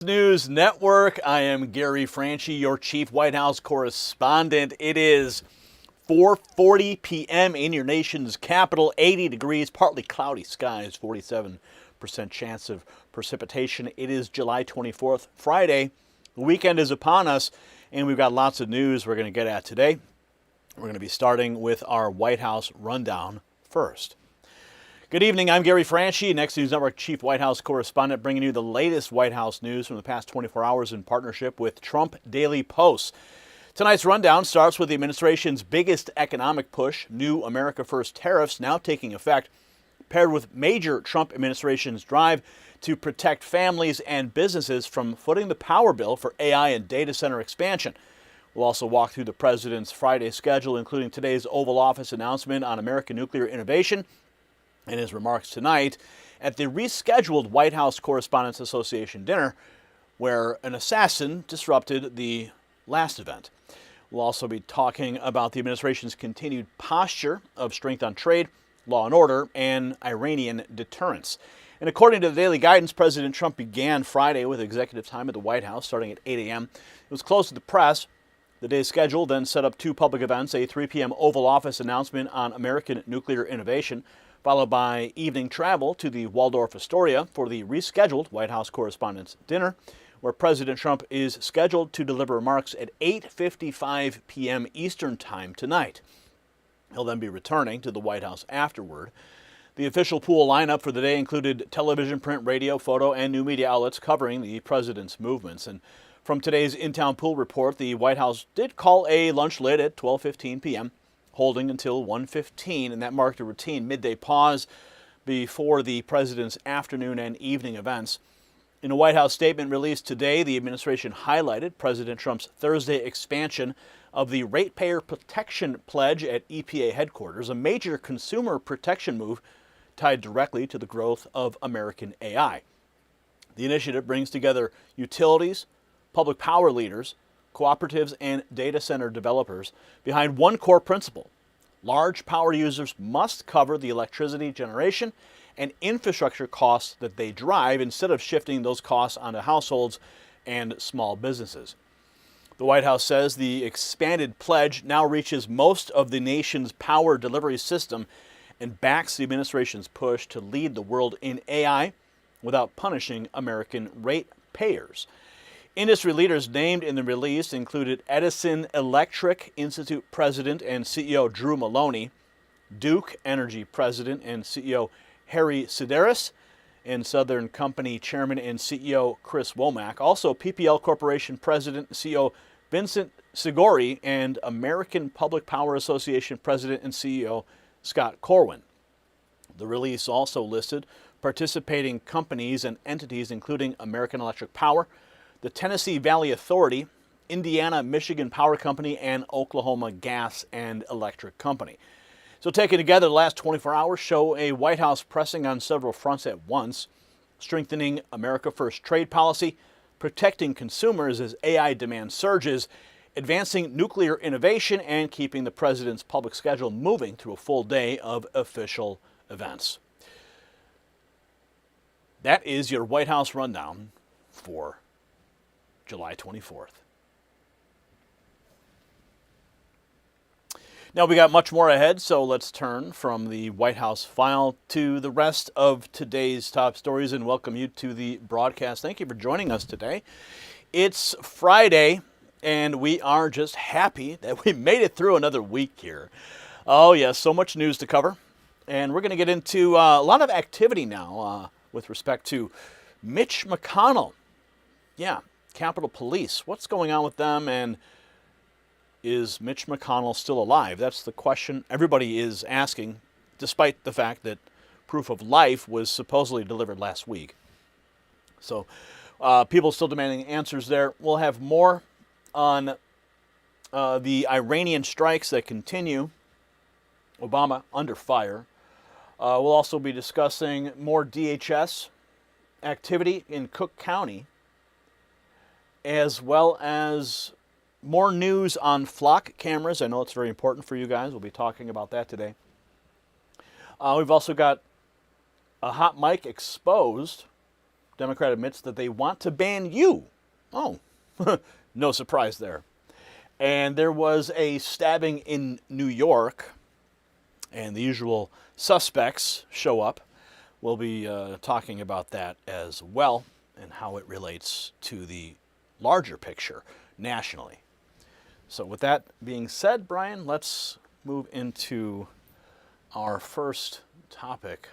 News Network. I am Gary Franchi, your chief White House correspondent. It is 4:40 p.m. in your nation's capital, 80 degrees, partly cloudy skies, 47% chance of precipitation. It is July 24th, Friday. The weekend is upon us, and we've got lots of news we're going to get at today. We're going to be starting with our White House rundown first. Good evening, I'm Gary Franchi, Next News Network Chief White House Correspondent, bringing you the latest White House news from the past 24 hours in partnership with Trump Daily Post. Tonight's rundown starts with the administration's biggest economic push, new America First tariffs now taking effect, paired with major Trump administration's drive to protect families and businesses from footing the power bill for AI and data center expansion. We'll also walk through the president's Friday schedule, including today's Oval Office announcement on American nuclear innovation, and his remarks tonight at the rescheduled White House Correspondents Association dinner, where an assassin disrupted the last event. We'll also be talking about the administration's continued posture of strength on trade, law and order, and Iranian deterrence. And according to the daily guidance, President Trump began Friday with executive time at the White House starting at 8 a.m. It was closed to the press. The day's schedule then set up two public events, a 3 p.m. Oval Office announcement on American nuclear innovation, followed by evening travel to the Waldorf Astoria for the rescheduled White House Correspondents' Dinner, where President Trump is scheduled to deliver remarks at 8:55 p.m. Eastern Time tonight. He'll then be returning to the White House afterward. The official pool lineup for the day included television, print, radio, photo, and new media outlets covering the president's movements. And from today's in-town pool report, the White House did call a lunch lid at 12:15 p.m., holding until 1:15, and that marked a routine midday pause before the president's afternoon and evening events. In a White House statement released today, the administration highlighted President Trump's Thursday expansion of the Ratepayer Protection Pledge at EPA headquarters, a major consumer protection move tied directly to the growth of American AI. The initiative brings together utilities, public power leaders, cooperatives, and data center developers behind one core principle. Large power users must cover the electricity generation and infrastructure costs that they drive instead of shifting those costs onto households and small businesses. The White House says the expanded pledge now reaches most of the nation's power delivery system and backs the administration's push to lead the world in AI without punishing American ratepayers. Industry leaders named in the release included Edison Electric Institute President and CEO Drew Maloney, Duke Energy President and CEO Harry Sideris, and Southern Company Chairman and CEO Chris Womack. Also, PPL Corporation President and CEO Vincent Sigori, and American Public Power Association President and CEO Scott Corwin. The release also listed participating companies and entities including American Electric Power, the Tennessee Valley Authority, Indiana Michigan Power Company, and Oklahoma Gas and Electric Company. So taken together, the last 24 hours show a White House pressing on several fronts at once, strengthening America First trade policy, protecting consumers as AI demand surges, advancing nuclear innovation, and keeping the president's public schedule moving through a full day of official events. That is your White House rundown for July 24th. Now, we got much more ahead, so let's turn from the White House file to the rest of today's top stories and welcome you to the broadcast. Thank you for joining us today. It's Friday, and we are just happy that we made it through another week here. Oh, yes, so much news to cover, and we're going to get into a lot of activity now with respect to Mitch McConnell. Yeah. Capitol Police. What's going on with them, and is Mitch McConnell still alive? That's the question everybody is asking, despite the fact that proof of life was supposedly delivered last week. So people still demanding answers there. We'll have more on the Iranian strikes that continue. Obama under fire. We'll also be discussing more DHS activity in Cook County, as well as more news on flock cameras. I know it's very important for you guys. We'll be talking about that today. We've also got a hot mic exposed Democrat admits that they want to ban you. Oh, no surprise there. And there was a stabbing in New York, and the usual suspects show up. We'll be talking about that as well and how it relates to the larger picture nationally. So with that being said, Brian, let's move into our first topic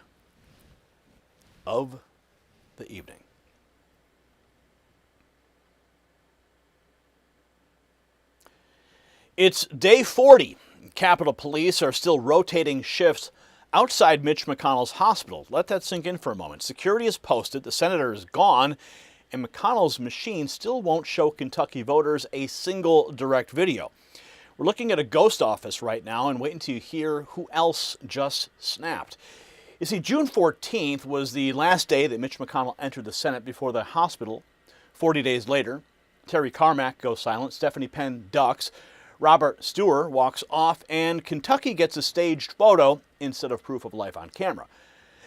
of the evening. It's day 40. Capitol Police are still rotating shifts outside Mitch McConnell's hospital. Let that sink in for a moment. Security is posted, the senator is gone, and McConnell's machine still won't show Kentucky voters a single direct video. We're looking at a ghost office right now and waiting to hear who else just snapped. You see, June 14th was the last day that Mitch McConnell entered the Senate before the hospital. 40 days later, Terry Carmack goes silent, Stephanie Penn ducks, Robert Stewart walks off, and Kentucky gets a staged photo instead of proof of life on camera.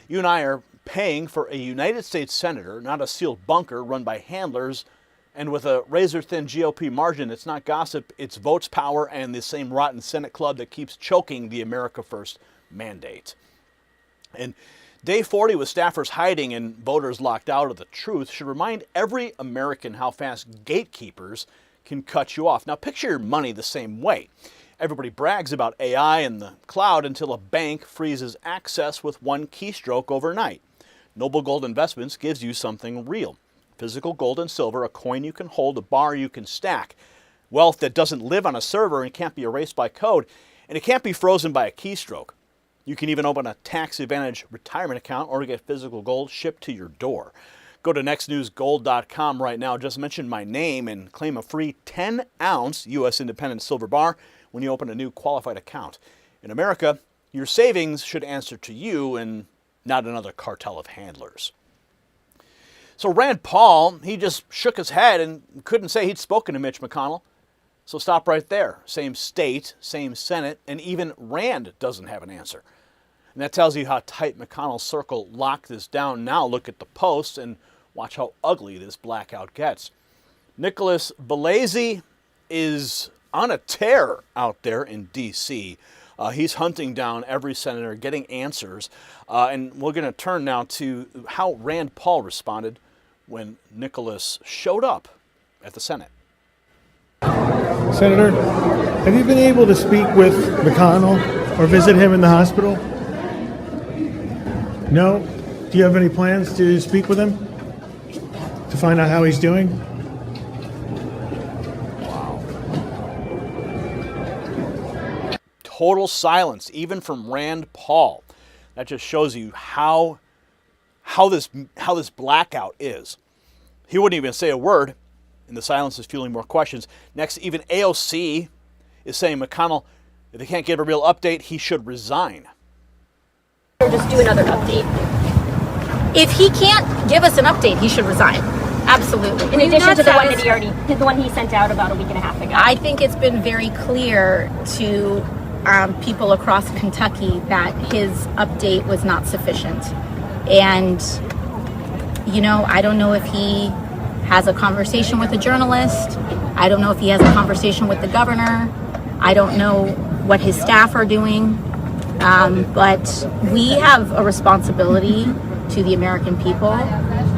You and I are paying for a United States senator, not a sealed bunker run by handlers, and with a razor-thin GOP margin. It's not gossip, it's votes, power, and the same rotten Senate club that keeps choking the America First mandate. And day 40 with staffers hiding and voters locked out of the truth should remind every American how fast gatekeepers can cut you off. Now picture your money the same way. Everybody brags about AI and the cloud until a bank freezes access with one keystroke overnight. Noble Gold Investments gives you something real. Physical gold and silver, a coin you can hold, a bar you can stack. Wealth that doesn't live on a server and can't be erased by code, and it can't be frozen by a keystroke. You can even open a tax-advantage retirement account or get physical gold shipped to your door. Go to nextnewsgold.com right now. Just mention my name and claim a free 10-ounce U.S. Independent silver bar when you open a new qualified account. In America, your savings should answer to you and not another cartel of handlers. So Rand Paul, he just shook his head and couldn't say he'd spoken to Mitch McConnell. So stop right there. Same state, same Senate, and even Rand doesn't have an answer. And that tells you how tight McConnell's circle locked this down. Now look at the Post and watch how ugly this blackout gets. Nicholas Balazy is on a tear out there in D.C. He's hunting down every senator, getting answers. And we're going to turn now to how Rand Paul responded when Nicholas showed up at the Senate. Senator, have you been able to speak with McConnell or visit him in the hospital? No? Do you have any plans to speak with him? To find out how he's doing? Wow. Total silence, even from Rand Paul. That just shows you how this blackout is. He wouldn't even say a word, and the silence is fueling more questions. Next, even AOC is saying McConnell, if he can't give a real update, he should resign. Or just do another update. If he can't give us an update, he should resign. Absolutely. In addition to the one he sent out about a week and a half ago. I think it's been very clear to people across Kentucky that his update was not sufficient. And, I don't know if he has a conversation with a journalist. I don't know if he has a conversation with the governor. I don't know what his staff are doing. But we have a responsibility to the American people.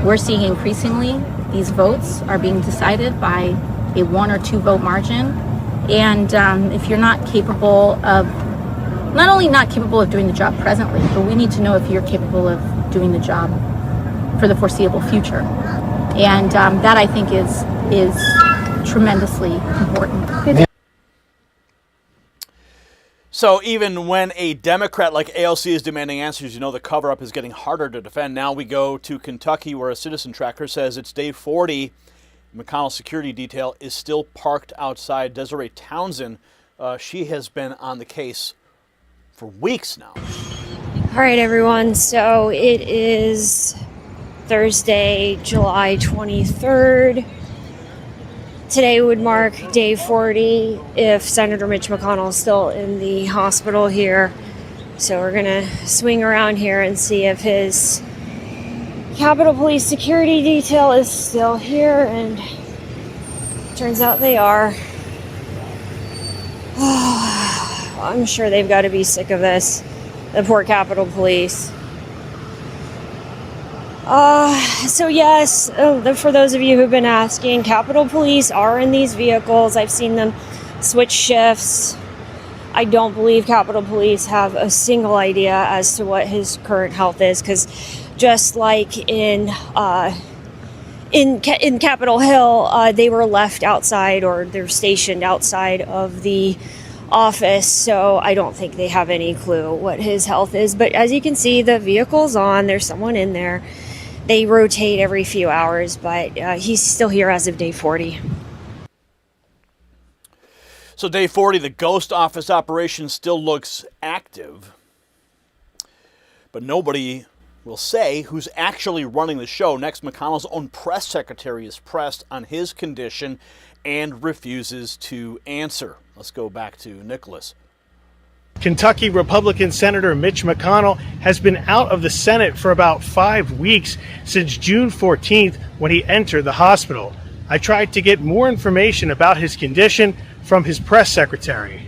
We're seeing increasingly these votes are being decided by a 1 or 2 vote margin. And if you're not capable of, not only not capable of doing the job presently, but we need to know if you're capable of doing the job for the foreseeable future. And that I think is tremendously important. So even when a Democrat like AOC is demanding answers, the cover-up is getting harder to defend. Now we go to Kentucky, where a citizen tracker says it's day 40. McConnell's security detail is still parked outside. Desiree Townsend, she has been on the case for weeks now. All right, everyone. So it is Thursday, July 23rd. Today would mark day 40 if Senator Mitch McConnell is still in the hospital here. So we're going to swing around here and see if his Capitol Police security detail is still here, and turns out they are. I'm sure they've got to be sick of this. The poor Capitol Police. So yes, for those of you who've been asking, Capitol Police are in these vehicles. I've seen them switch shifts. I don't believe Capitol Police have a single idea as to what his current health is, because just like in Capitol Hill, they were left outside, or they're stationed outside of the office, so I don't think they have any clue what his health is. But as you can see, the vehicle's on. There's someone in there. They rotate every few hours, but he's still here as of day 40. So day 40, the ghost office operation still looks active, but nobody will say who's actually running the show. Next, McConnell's own press secretary is pressed on his condition and refuses to answer. Let's go back to Nicholas. Kentucky Republican Senator Mitch McConnell has been out of the Senate for about 5 weeks, since June 14th when he entered the hospital. I tried to get more information about his condition from his press secretary.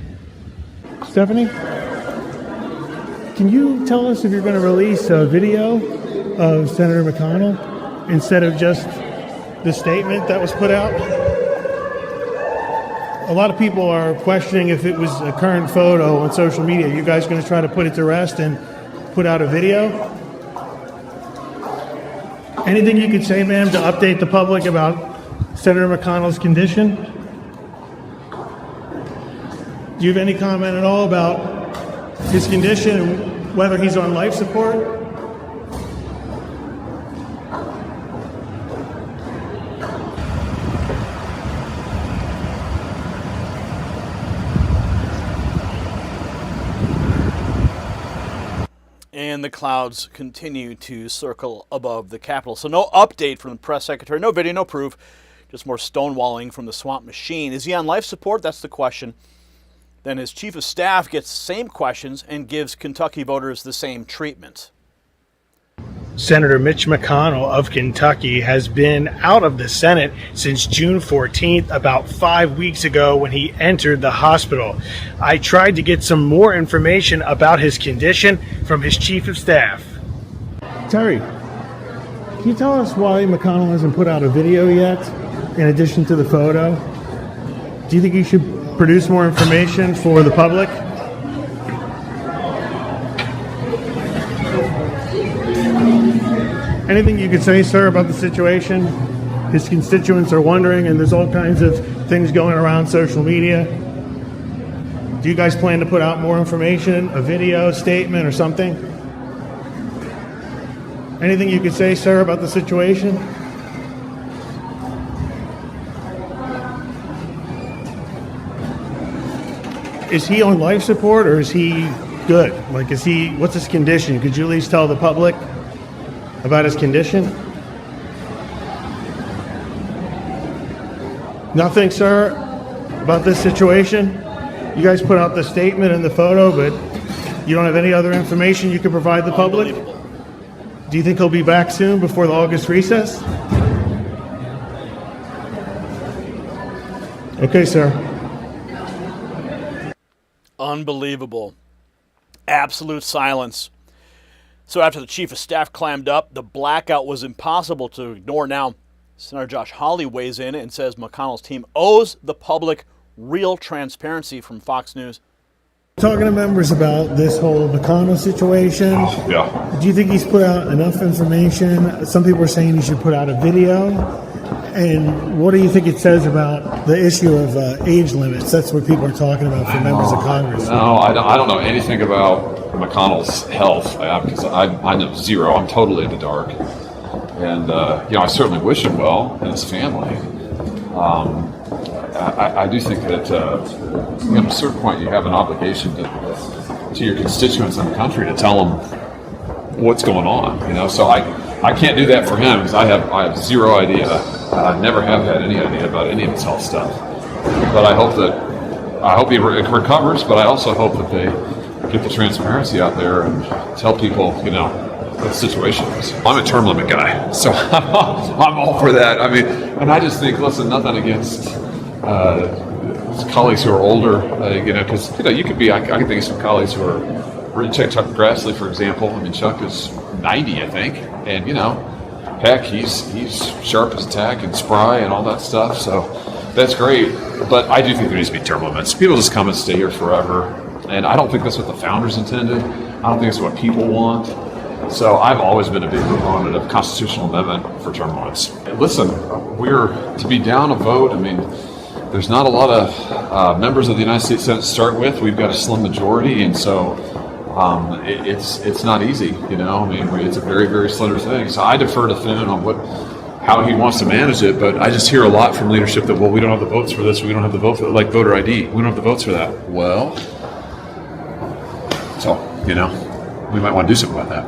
Stephanie, can you tell us if you're going to release a video of Senator McConnell instead of just the statement that was put out? A lot of people are questioning if it was a current photo on social media. You guys going to try to put it to rest and put out a video? Anything you could say, ma'am, to update the public about Senator McConnell's condition? Do you have any comment at all about his condition and whether he's on life support? And the clouds continue to circle above the Capitol. So no update from the press secretary, no video, no proof, just more stonewalling from the swamp machine. Is he on life support? That's the question. Then his chief of staff gets the same questions and gives Kentucky voters the same treatment. Senator Mitch McConnell of Kentucky has been out of the Senate since June 14th, about 5 weeks ago when he entered the hospital. I tried to get some more information about his condition from his chief of staff. Terry, can you tell us why McConnell hasn't put out a video yet, in addition to the photo? Do you think he should produce more information for the public? Anything you could say, sir, about the situation? His constituents are wondering, and there's all kinds of things going around social media. Do you guys plan to put out more information, a video, statement, or something? Anything you could say, sir, about the situation? Is he on life support, or is he good? Like, what's his condition? Could you at least tell the public about his condition? Nothing, sir, about this situation? You guys put out the statement and the photo, but you don't have any other information you can provide the public? Do you think he'll be back soon before the August recess? Okay, sir. Unbelievable. Absolute silence. So after the chief of staff clammed up, the blackout was impossible to ignore. Now, Senator Josh Hawley weighs in and says McConnell's team owes the public real transparency from Fox News. Talking to members about this whole McConnell situation. Yeah. Do you think he's put out enough information? Some people are saying he should put out a video. And what do you think it says about the issue of age limits? That's what people are talking about for members of Congress. No, I don't know anything about McConnell's health, because I know zero. I'm totally in the dark. And, I certainly wish him well and his family. I do think that at a certain point you have an obligation to your constituents in the country to tell them what's going on. So I can't do that for him because I have zero idea. I never have had any idea about any of his health stuff. But I hope he recovers. But I also hope that they get the transparency out there and tell people, the situation is. I'm a term limit guy, so I'm all for that. I mean, and I just think, listen, nothing against colleagues who are older, because you could be. I can think of some colleagues who are really Chuck Grassley, for example. I mean, Chuck is 90, I think, and heck, he's sharp as a tack and spry and all that stuff. So that's great. But I do think there needs to be term limits. People just come and stay here forever, and I don't think that's what the founders intended. I don't think it's what people want. So I've always been a big proponent of constitutional amendment for term limits. Listen, we're to be down a vote. I mean, there's not a lot of members of the United States Senate to start with. We've got a slim majority, and so it's not easy. I mean, it's a very, very slender thing. So I defer to Finn on how he wants to manage it. But I just hear a lot from leadership that, well, we don't have the votes for this. We don't have the vote for like voter ID. We don't have the votes for that. Well, so we might want to do something about that.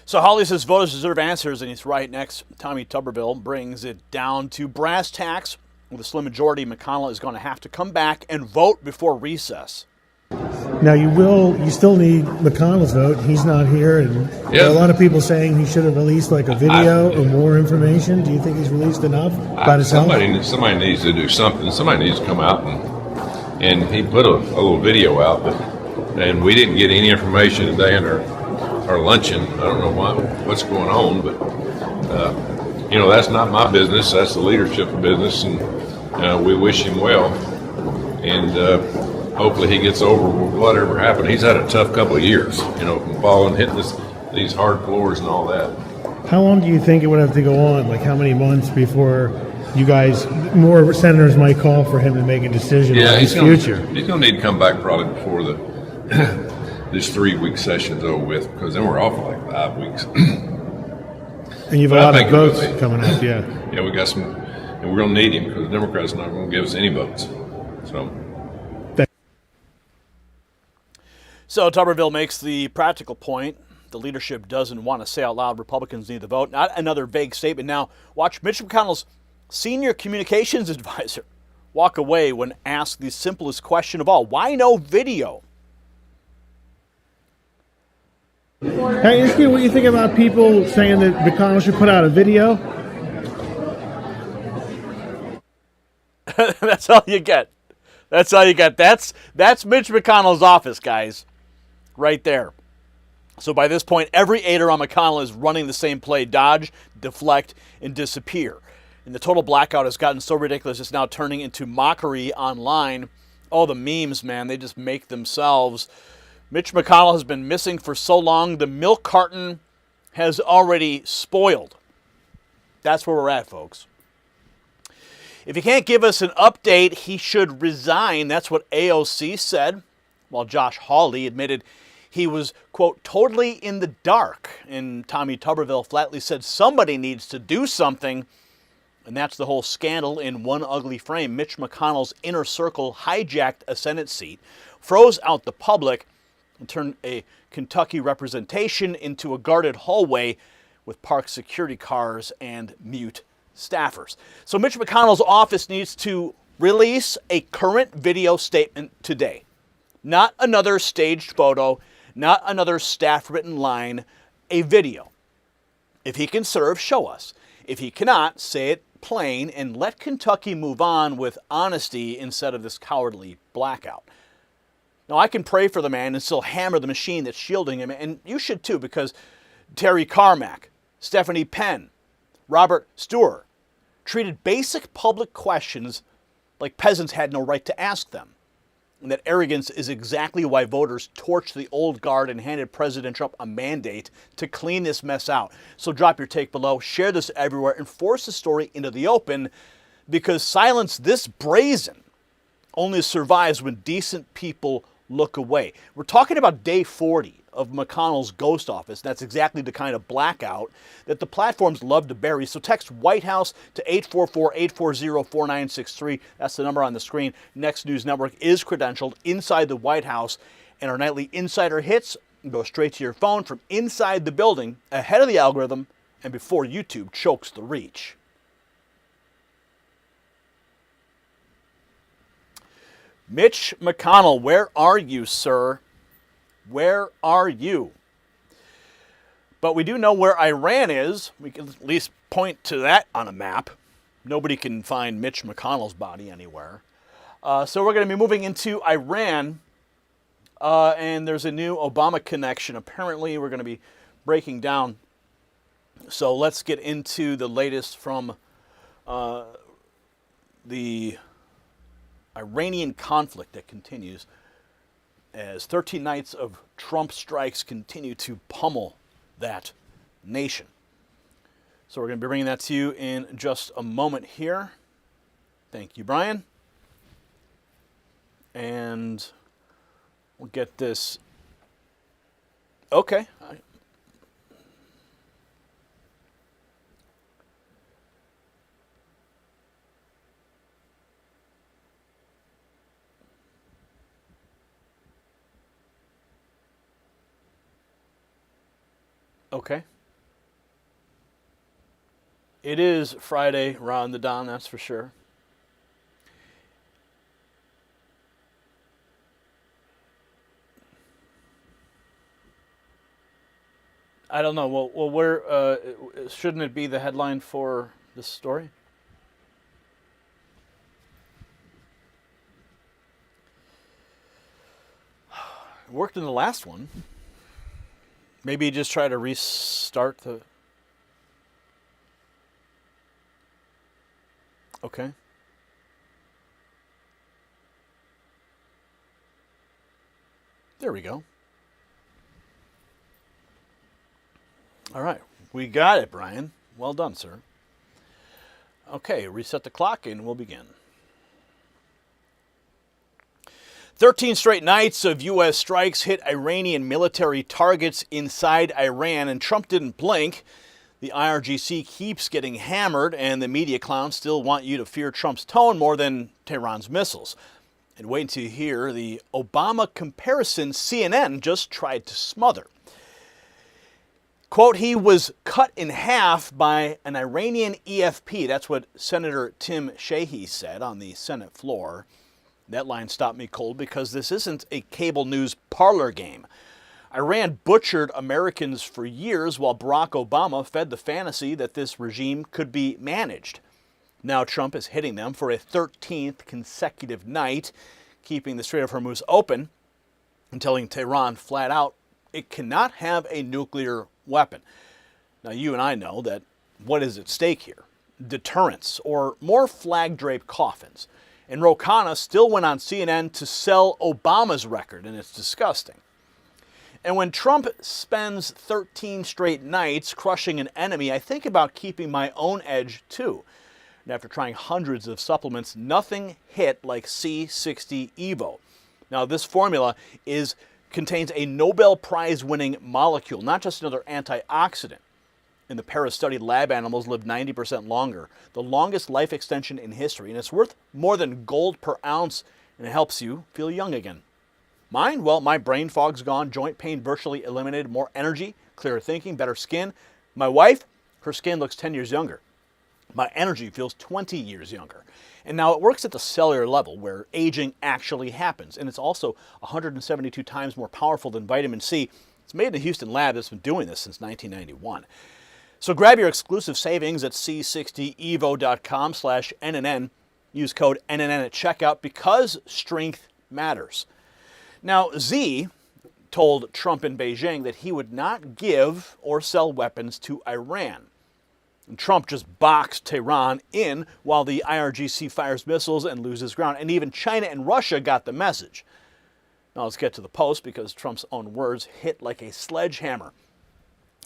So Hawley says voters deserve answers, and he's right. Next, Tommy Tuberville brings it down to brass tacks. With a slim majority, McConnell is going to have to come back and vote before recess. Now you still need McConnell's vote. He's not here, and there are a lot of people saying he should have released like a video or more information. Do you think he's released enough about his health? Somebody needs to do something. Somebody needs to come out and he put a little video out, and we didn't get any information today in our luncheon. I don't know what's going on, but that's not my business. That's the leadership business, and we wish him well, and hopefully he gets over whatever happened. He's had a tough couple of years, from falling, hitting these hard floors and all that. How long do you think it would have to go on? Like how many months before you guys, more senators might call for him to make a decision on his future? He's going to need to come back probably before this 3-week session's over with, because then we're off for like 5 weeks. And you've a lot of votes coming up, yeah. Yeah, we got some, and we're going to need him because the Democrats are not going to give us any votes. So Tuberville makes the practical point. The leadership doesn't want to say out loud Republicans need the vote. Not another vague statement. Now, watch Mitch McConnell's senior communications advisor walk away when asked the simplest question of all. Why no video? Hey, ask you what you think about people saying that McConnell should put out a video. That's all you get. That's all you get. That's Mitch McConnell's office, guys. Right there. So by this point, every aider on McConnell is running the same play: dodge, deflect, and disappear. And the total blackout has gotten so ridiculous it's now turning into mockery online. Oh, the memes, man, they just make themselves. Mitch McConnell has been missing for so long, the milk carton has already spoiled. That's where we're at, folks. If he can't give us an update, he should resign. That's what AOC said, while Josh Hawley admitted he was, quote, totally in the dark. And Tommy Tuberville flatly said somebody needs to do something. And that's the whole scandal in one ugly frame. Mitch McConnell's inner circle hijacked a Senate seat, froze out the public, and turned a Kentucky representation into a guarded hallway with parked security cars and mute staffers. So Mitch McConnell's office needs to release a current video statement today. Not another staged photo, not another staff-written line, a video. If he can serve, show us. If he cannot, say it plain and let Kentucky move on with honesty instead of this cowardly blackout. Now, I can pray for the man and still hammer the machine that's shielding him, and you should too, because Terry Carmack, Stephanie Penn, Robert Stewart treated basic public questions like peasants had no right to ask them. And that arrogance is exactly why voters torched the old guard and handed President Trump a mandate to clean this mess out. So drop your take below, share this everywhere, and force the story into the open, because silence this brazen only survives when decent people look away. We're talking about day 40 of McConnell's ghost office. That's exactly the kind of blackout that the platforms love to bury. So text White House to 844-840-4963. That's the number on the screen. Next News Network is credentialed inside the White House, and our nightly insider hits go straight to your phone from inside the building, ahead of the algorithm, and before YouTube chokes the reach. Mitch McConnell, where are you, sir? Where are you? But we do know where Iran is. We can at least point to that on a map. Nobody can find Mitch McConnell's body anywhere. So we're going to be moving into Iran. And there's a new Obama connection. Apparently, we're going to be breaking down. So let's get into the latest from the Iranian conflict that continues as 13 nights of Trump strikes continue to pummel that nation. So we're going to be bringing that to you in just a moment here. Thank you, Brian. And we'll get this. Okay. Okay. It is Friday around the dawn, that's for sure. I don't know. Well, where shouldn't it be the headline for this story? It worked in the last one. Maybe just try to restart the... Okay. There we go. All right. We got it, Brian. Well done, sir. Okay, reset the clock and we'll begin. 13 straight nights of U.S. strikes hit Iranian military targets inside Iran, and Trump didn't blink. The IRGC keeps getting hammered, and the media clowns still want you to fear Trump's tone more than Tehran's missiles. And wait until you hear the Obama comparison CNN just tried to smother. Quote, he was cut in half by an Iranian EFP. That's what Senator Tim Sheehy said on the Senate floor. That line stopped me cold because this isn't a cable news parlor game. Iran butchered Americans for years while Barack Obama fed the fantasy that this regime could be managed. Now Trump is hitting them for a 13th consecutive night, keeping the Strait of Hormuz open and telling Tehran flat out it cannot have a nuclear weapon. Now you and I know that what is at stake here? Deterrence, or more flag-draped coffins. And Ro Khanna still went on CNN to sell Obama's record, and it's disgusting. And when Trump spends 13 straight nights crushing an enemy, I think about keeping my own edge too. And after trying hundreds of supplements, nothing hit like C60 Evo. Now this formula contains a Nobel Prize winning molecule, not just another antioxidant. In the Paris study, lab animals live 90% longer, the longest life extension in history, and it's worth more than gold per ounce, and it helps you feel young again. Mine? Well, my brain fog's gone, joint pain virtually eliminated, more energy, clearer thinking, better skin. My wife, her skin looks 10 years younger. My energy feels 20 years younger. And now it works at the cellular level where aging actually happens, and it's also 172 times more powerful than vitamin C. It's made in the Houston lab that's been doing this since 1991. So grab your exclusive savings at c60evo.com/NNN. Use code NNN at checkout because strength matters. Now, Z told Trump in Beijing that he would not give or sell weapons to Iran. And Trump just boxed Tehran in while the IRGC fires missiles and loses ground. And even China and Russia got the message. Now let's get to the post because Trump's own words hit like a sledgehammer.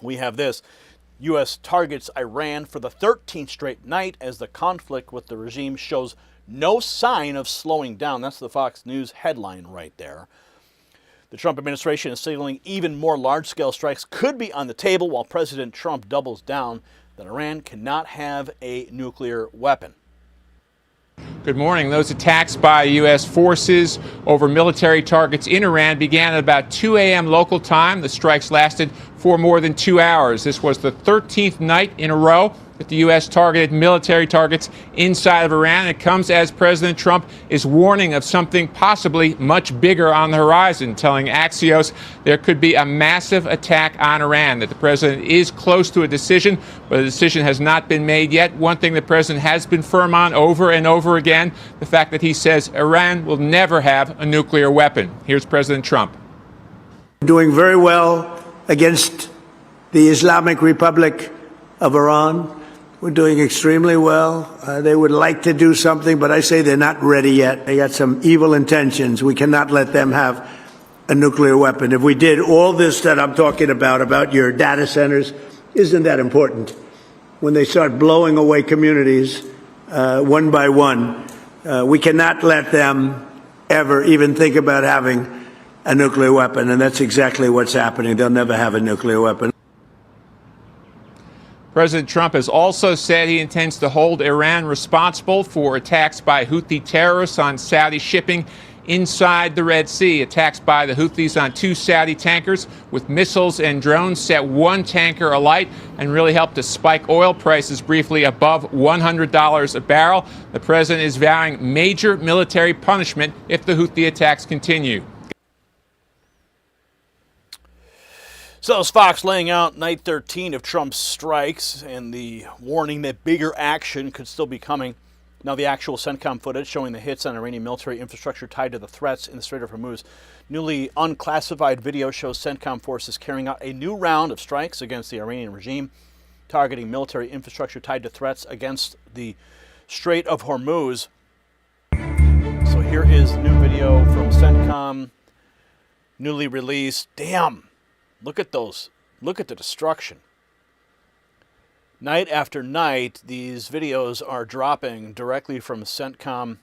We have this. U.S. targets Iran for the 13th straight night as the conflict with the regime shows no sign of slowing down. That's the Fox News headline right there. The Trump administration is signaling even more large-scale strikes could be on the table while President Trump doubles down that Iran cannot have a nuclear weapon. Good morning. Those attacks by U.S. forces over military targets in Iran began at about 2 a.m. local time. The strikes lasted for more than 2 hours. This was the 13th night in a row that the U.S. targeted military targets inside of Iran. It comes as President Trump is warning of something possibly much bigger on the horizon, telling Axios there could be a massive attack on Iran, that the president is close to a decision, but a decision has not been made yet. One thing the president has been firm on over and over again, the fact that he says Iran will never have a nuclear weapon. Here's President Trump. Doing very well against the Islamic Republic of Iran. We're doing extremely well. They would like to do something, but I say they're not ready yet. They got some evil intentions. We cannot let them have a nuclear weapon. If we did all this that I'm talking about your data centers, isn't that important? When they start blowing away communities one by one, we cannot let them ever even think about having a nuclear weapon, and that's exactly what's happening. They'll never have a nuclear weapon. President Trump has also said he intends to hold Iran responsible for attacks by Houthi terrorists on Saudi shipping inside the Red Sea. Attacks by the Houthis on 2 Saudi tankers with missiles and drones set one tanker alight and really helped to spike oil prices briefly above $100 a barrel. The president is vowing major military punishment if the Houthi attacks continue. So it's Fox laying out night 13 of Trump's strikes and the warning that bigger action could still be coming. Now the actual CENTCOM footage showing the hits on Iranian military infrastructure tied to the threats in the Strait of Hormuz. Newly unclassified video shows CENTCOM forces carrying out a new round of strikes against the Iranian regime, targeting military infrastructure tied to threats against the Strait of Hormuz. So here is the new video from CENTCOM, newly released. Damn! Look at those. Look at the destruction. Night after night, these videos are dropping directly from CENTCOM.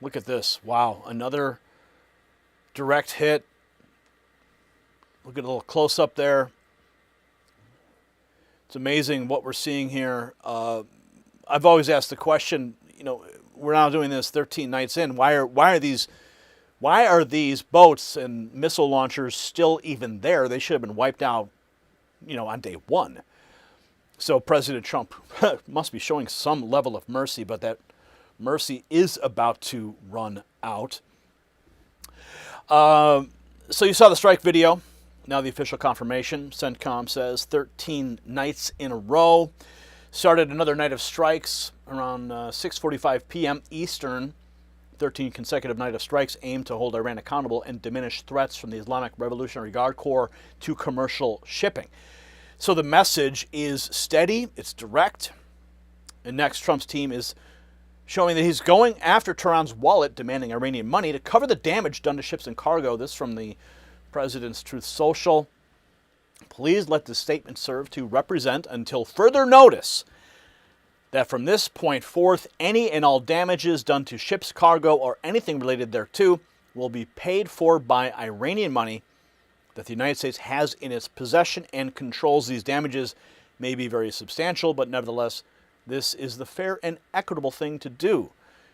Look at this. Wow. Another direct hit. Look at a little close-up there. It's amazing what we're seeing here. I've always asked the question, you know, we're now doing this 13 nights in. Why are these boats and missile launchers still even there? They should have been wiped out, you know, on day one. So President Trump must be showing some level of mercy, but that mercy is about to run out. So you saw the strike video. Now the official confirmation. CENTCOM says 13 nights in a row. Started another night of strikes around 6:45 p.m. Eastern. 13 consecutive night of strikes aimed to hold Iran accountable and diminish threats from the Islamic Revolutionary Guard Corps to commercial shipping. So the message is steady, it's direct, and next Trump's team is showing that he's going after Tehran's wallet, demanding Iranian money to cover the damage done to ships and cargo. This from the president's Truth Social. Please let this statement serve to represent until further notice that from this point forth, any and all damages done to ships, cargo, or anything related thereto will be paid for by Iranian money that the United States has in its possession and controls. These damages may be very substantial, but nevertheless, this is the fair and equitable thing to do.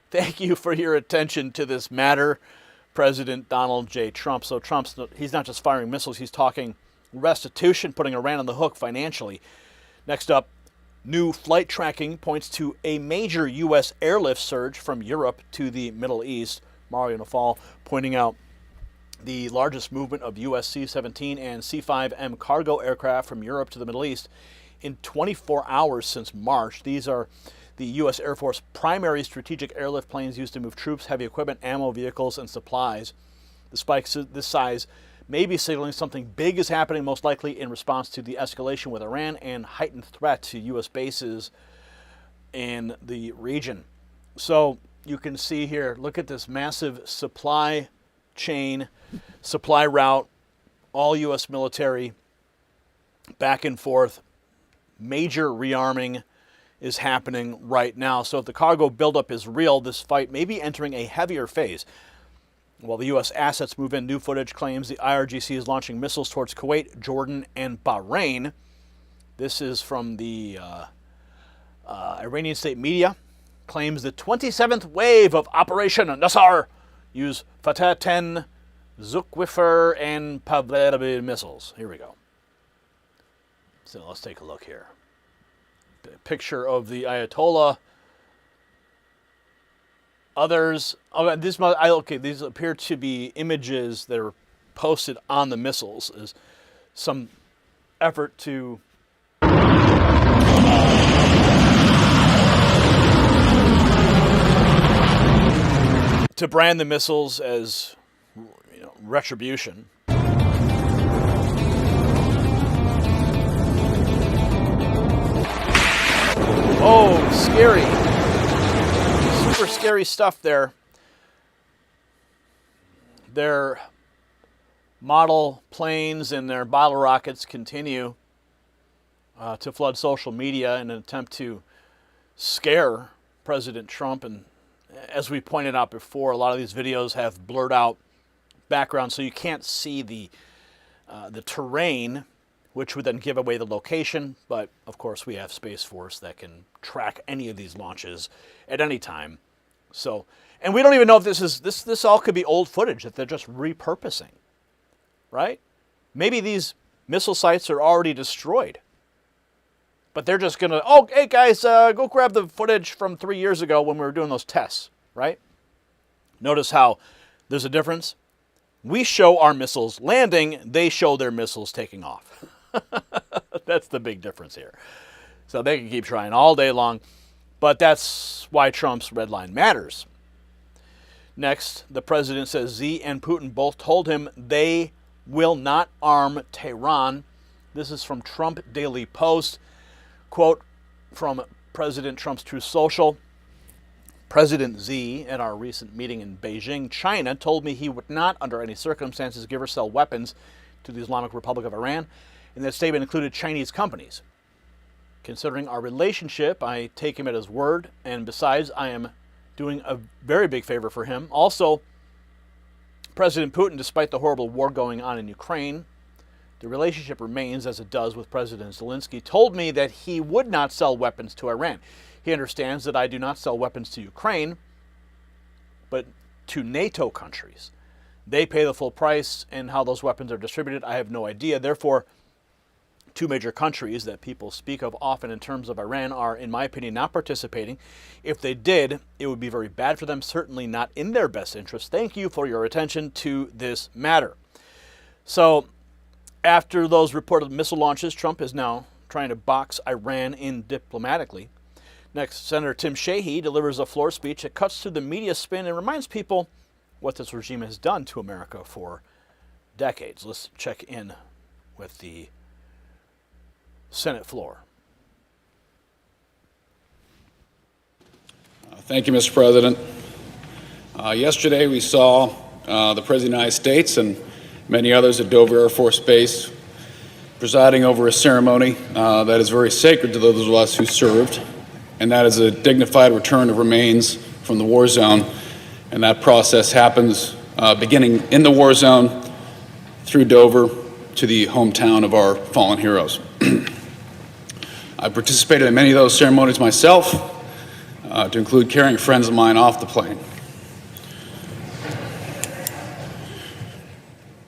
Thank you for your attention to this matter, President Donald J. Trump. So he's not just firing missiles, he's talking restitution, putting Iran on the hook financially. Next up, new flight tracking points to a major U.S. airlift surge from Europe to the Middle East. Mario Nafal pointing out the largest movement of U.S. C-17 and C-5M cargo aircraft from Europe to the Middle East in 24 hours since March. These are the U.S. Air Force primary strategic airlift planes used to move troops, heavy equipment, ammo, vehicles, and supplies. The spikes this size may be signaling something big is happening, most likely in response to the escalation with Iran and heightened threat to U.S. bases in the region. So you can see here, look at this massive supply chain, supply route, all U.S. military, back and forth. Major rearming is happening right now. So if the cargo buildup is real, this fight may be entering a heavier phase. While the U.S. assets move in, new footage claims the IRGC is launching missiles towards Kuwait, Jordan, and Bahrain. This is from the Iranian state media. Claims the 27th wave of Operation Nasr use Fateh 10, Zukhwifer, and Pavlov missiles. Here we go. So let's take a look here. picture of the Ayatollah. Others, these appear to be images that are posted on the missiles as some effort to brand the missiles as, retribution. Oh, scary. Super scary stuff there. Their model planes and their bottle rockets continue to flood social media in an attempt to scare President Trump. And as we pointed out before, a lot of these videos have blurred out background, so you can't see the terrain, which would then give away the location. But of course, we have Space Force that can track any of these launches at any time. So, and we don't even know if this all could be old footage that they're just repurposing, right? Maybe these missile sites are already destroyed, but they're just gonna, oh, hey guys, go grab the footage from 3 years ago when we were doing those tests, right? Notice how there's a difference. We show our missiles landing, they show their missiles taking off. That's the big difference here. So they can keep trying all day long, but that's why Trump's red line matters. Next, the president says Xi and Putin both told him they will not arm Tehran. This is from Trump Daily Post. Quote from President Trump's Truth Social. President Xi, at our recent meeting in Beijing, China, told me he would not, under any circumstances, give or sell weapons to the Islamic Republic of Iran, and that statement included Chinese companies. Considering our relationship, I take him at his word, and besides, I am doing a very big favor for him. Also, President Putin, despite the horrible war going on in Ukraine, the relationship remains as it does with President Zelensky, told me that he would not sell weapons to Iran. He understands that I do not sell weapons to Ukraine, but to NATO countries. They pay the full price, and how those weapons are distributed, I have no idea. Therefore, two major countries that people speak of often in terms of Iran are, in my opinion, not participating. If they did, it would be very bad for them, certainly not in their best interest. Thank you for your attention to this matter. So, after those reported missile launches, Trump is now trying to box Iran in diplomatically. Next, Senator Tim Sheehy delivers a floor speech that cuts through the media spin and reminds people what this regime has done to America for decades. Let's check in with the Senate floor. Thank you, Mr. President. Yesterday we saw the President of the United States and many others at Dover Air Force Base presiding over a ceremony that is very sacred to those of us who served, and that is a dignified return of remains from the war zone. And that process happens beginning in the war zone through Dover to the hometown of our fallen heroes. I participated in many of those ceremonies myself, to include carrying friends of mine off the plane.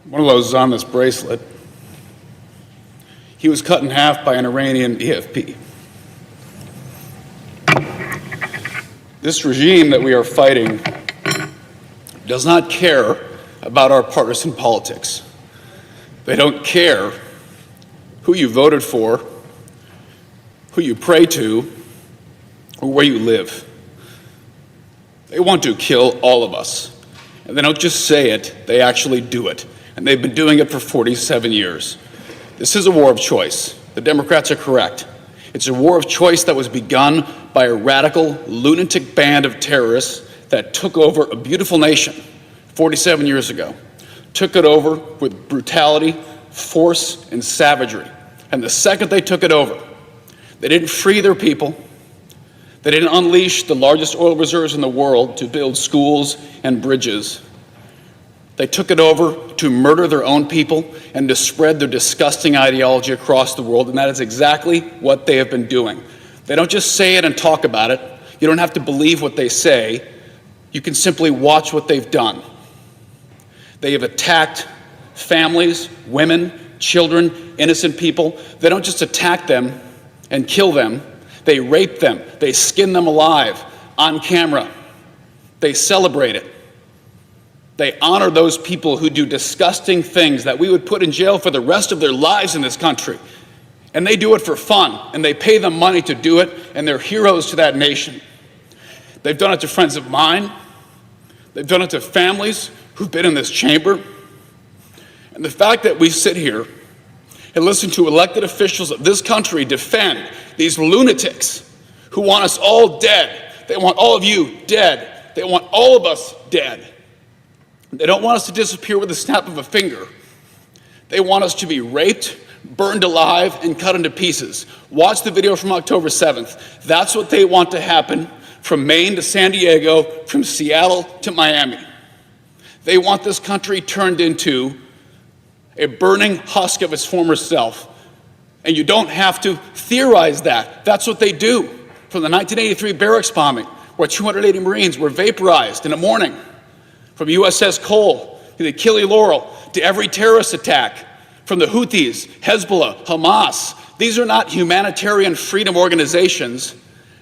One of those is on this bracelet. He was cut in half by an Iranian EFP. This regime that we are fighting does not care about our partisan politics. They don't care who you voted for, who you pray to, or where you live. They want to kill all of us. And they don't just say it, they actually do it. And they've been doing it for 47 years. This is a war of choice. The Democrats are correct. It's a war of choice that was begun by a radical, lunatic band of terrorists that took over a beautiful nation 47 years ago. Took it over with brutality, force, and savagery. And the second they took it over, they didn't free their people. They didn't unleash the largest oil reserves in the world to build schools and bridges. They took it over to murder their own people and to spread their disgusting ideology across the world, and that is exactly what they have been doing. They don't just say it and talk about it. You don't have to believe what they say. You can simply watch what they've done. They have attacked families, women, children, innocent people. They don't just attack them and kill them. They rape them. They skin them alive on camera. They celebrate it. They honor those people who do disgusting things that we would put in jail for the rest of their lives in this country. And they do it for fun, and they pay them money to do it, and they're heroes to that nation. They've done it to friends of mine. They've done it to families who've been in this chamber. And the fact that we sit here and listen to elected officials of this country defend these lunatics who want us all dead. They want all of you dead. They want all of us dead. They don't want us to disappear with a snap of a finger. They want us to be raped, burned alive, and cut into pieces. Watch the video from October 7th. That's what they want to happen from Maine to San Diego, from Seattle to Miami. They want this country turned into a burning husk of its former self. And you don't have to theorize that. That's what they do. From the 1983 barracks bombing, where 280 Marines were vaporized in a morning, from USS Cole to the Achille Laurel to every terrorist attack, from the Houthis, Hezbollah, Hamas. These are not humanitarian freedom organizations.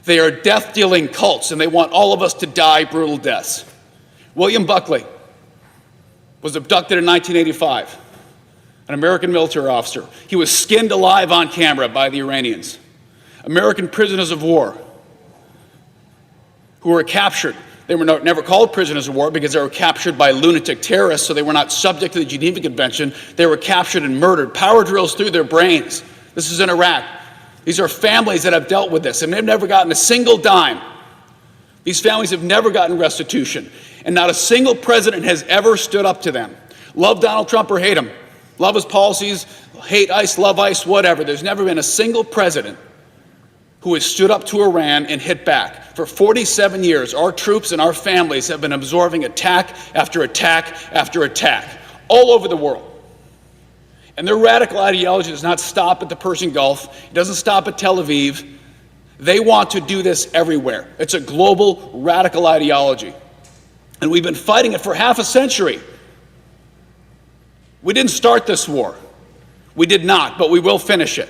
They are death-dealing cults, and they want all of us to die brutal deaths. William Buckley was abducted in 1985, an American military officer. He was skinned alive on camera by the Iranians. American prisoners of war who were captured. They were never called prisoners of war because they were captured by lunatic terrorists, so they were not subject to the Geneva Convention. They were captured and murdered, power drills through their brains. This is in Iraq. These are families that have dealt with this, and they've never gotten a single dime. These families have never gotten restitution, and not a single president has ever stood up to them. Love Donald Trump or hate him, love his policies, hate ICE, love ICE, whatever. There's never been a single president who has stood up to Iran and hit back. For 47 years, our troops and our families have been absorbing attack after attack after attack all over the world. And their radical ideology does not stop at the Persian Gulf. It doesn't stop at Tel Aviv. They want to do this everywhere. It's a global radical ideology. And we've been fighting it for half a century. We didn't start this war. We did not, but we will finish it.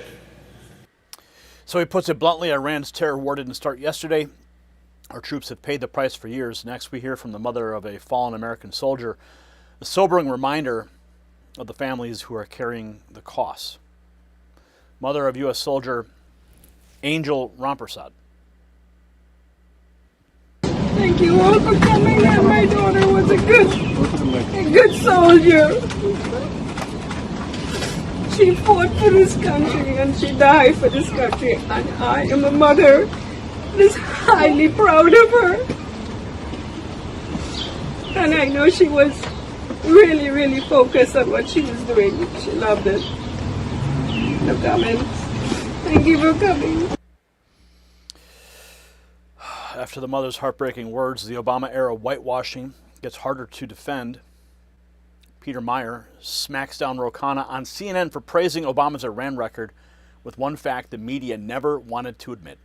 So he puts it bluntly, Iran's terror war didn't start yesterday. Our troops have paid the price for years. Next, we hear from the mother of a fallen American soldier, a sobering reminder of the families who are carrying the costs. Mother of U.S. soldier Angel Rampersad. Thank you all for coming, and my daughter was a good soldier. She fought for this country and she died for this country, and I am a mother that is highly proud of her. And I know she was really, really focused on what she was doing. She loved it. No comments. Thank you for coming. After the mother's heartbreaking words, the Obama-era whitewashing gets harder to defend. Peter Meijer smacks down Ro Khanna on CNN for praising Obama's Iran record with one fact the media never wanted to admit.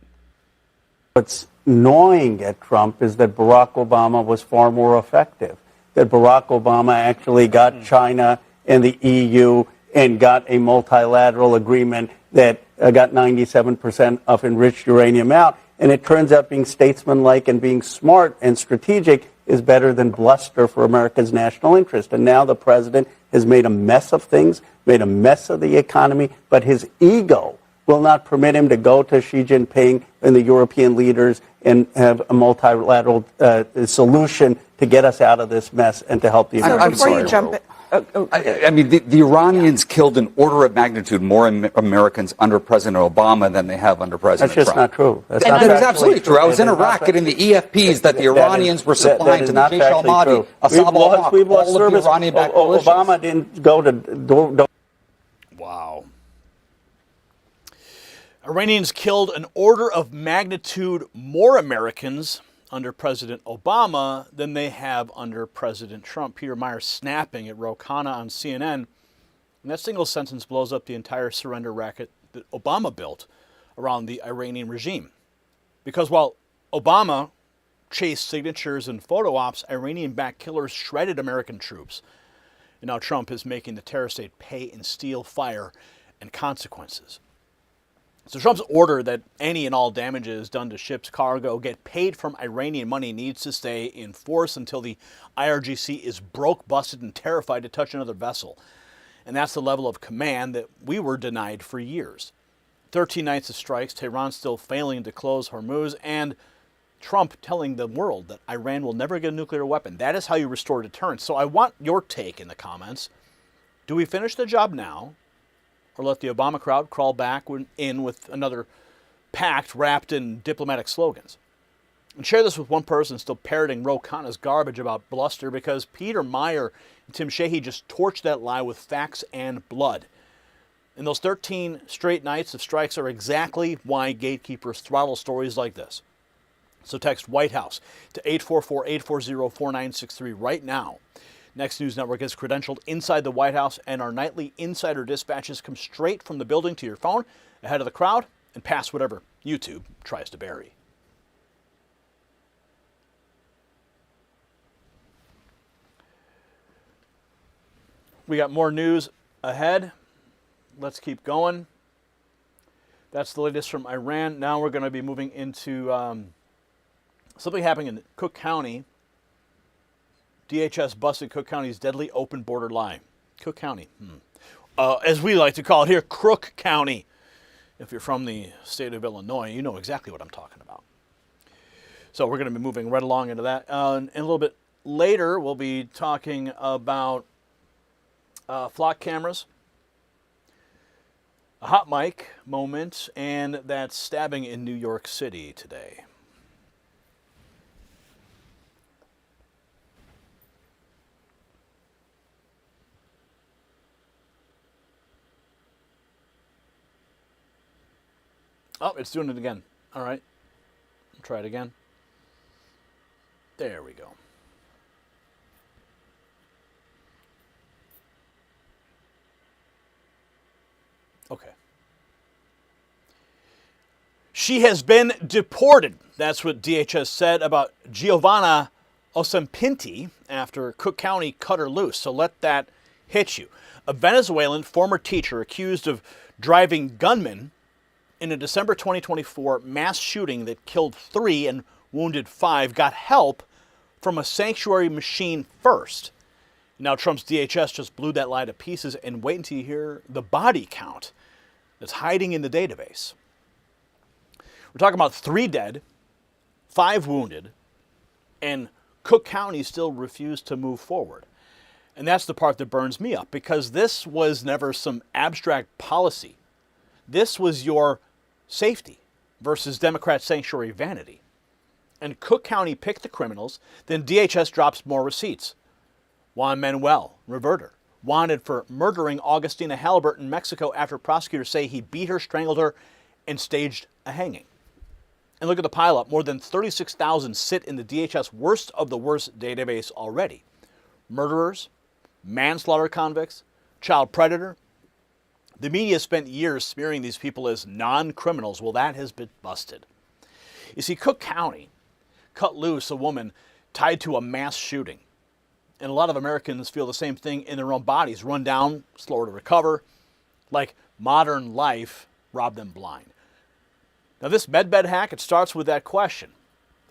What's gnawing at Trump is that Barack Obama was far more effective, that Barack Obama actually got China and the EU and got a multilateral agreement that got 97% of enriched uranium out. And it turns out being statesmanlike and being smart and strategic is better than bluster for America's national interest. And now the president has made a mess of things, made a mess of the economy, but his ego will not permit him to go to Xi Jinping and the European leaders and have a multilateral solution to get us out of this mess and to help the American before you jump I mean, the Iranians killed an order of magnitude more Americans under President Obama than they have under President Trump. That's just not true. That's absolutely true. I was in Iraq getting the EFPs that the Iranians were supplying to the Jaish al-Mahdi, Assad al-Haq, all of the Iranian-backed militias. Obama didn't go to... Wow. Iranians killed an order of magnitude more Americans under President Obama than they have under President Trump. Peter Meijer snapping at Ro Khanna on CNN. And that single sentence blows up the entire surrender racket that Obama built around the Iranian regime. Because while Obama chased signatures and photo ops, Iranian-backed killers shredded American troops. And now Trump is making the terror state pay in steel, fire, and consequences. So Trump's order that any and all damages done to ships' cargo get paid from Iranian money needs to stay in force until the IRGC is broke, busted, and terrified to touch another vessel. And that's the level of command that we were denied for years. 13 nights of strikes, Tehran still failing to close Hormuz, and Trump telling the world that Iran will never get a nuclear weapon. That is how you restore deterrence. So I want your take in the comments. Do we finish the job now, or let the Obama crowd crawl back in with another pact wrapped in diplomatic slogans? And share this with one person still parroting Ro Khanna's garbage about bluster, because Peter Meijer and Tim Sheehy just torched that lie with facts and blood. And those 13 straight nights of strikes are exactly why gatekeepers throttle stories like this. So text White House to 844-840-4963 right now. Next News Network is credentialed inside the White House, and our nightly insider dispatches come straight from the building to your phone, ahead of the crowd, and past whatever YouTube tries to bury. We got more news ahead. Let's keep going. That's the latest from Iran. Now we're going to be moving into something happening in Cook County. DHS busted Cook County's deadly open border lie. Cook County. As we like to call it here, Crook County. If you're from the state of Illinois, you know exactly what I'm talking about. So we're going to be moving right along into that. And a little bit later, we'll be talking about flock cameras, a hot mic moment, and that stabbing in New York City today. Oh, it's doing it again. All right. Try it again. There we go. Okay. She has been deported. That's what DHS said about Giovanna Osempinti after Cook County cut her loose. So let that hit you. A Venezuelan former teacher accused of driving gunmen in a December 2024 mass shooting that killed 3 and wounded 5 got help from a sanctuary machine first. Now Trump's DHS just blew that lie to pieces, and wait until you hear the body count that's hiding in the database. We're talking about 3 dead, 5 wounded, and Cook County still refused to move forward. And that's the part that burns me up, because this was never some abstract policy. This was your safety versus Democrat sanctuary vanity. And Cook County picked the criminals, then DHS drops more receipts. Juan Manuel, reverter, wanted for murdering Augustina Halbert in Mexico after prosecutors say he beat her, strangled her, and staged a hanging. And look at the pileup. More than 36,000 sit in the DHS worst of the worst database already. Murderers, manslaughter convicts, child predator. The media spent years smearing these people as non-criminals. Well, that has been busted. You see, Cook County cut loose a woman tied to a mass shooting. And a lot of Americans feel the same thing in their own bodies. Run down, slower to recover. Like modern life robbed them blind. Now this medbed hack, it starts with that question.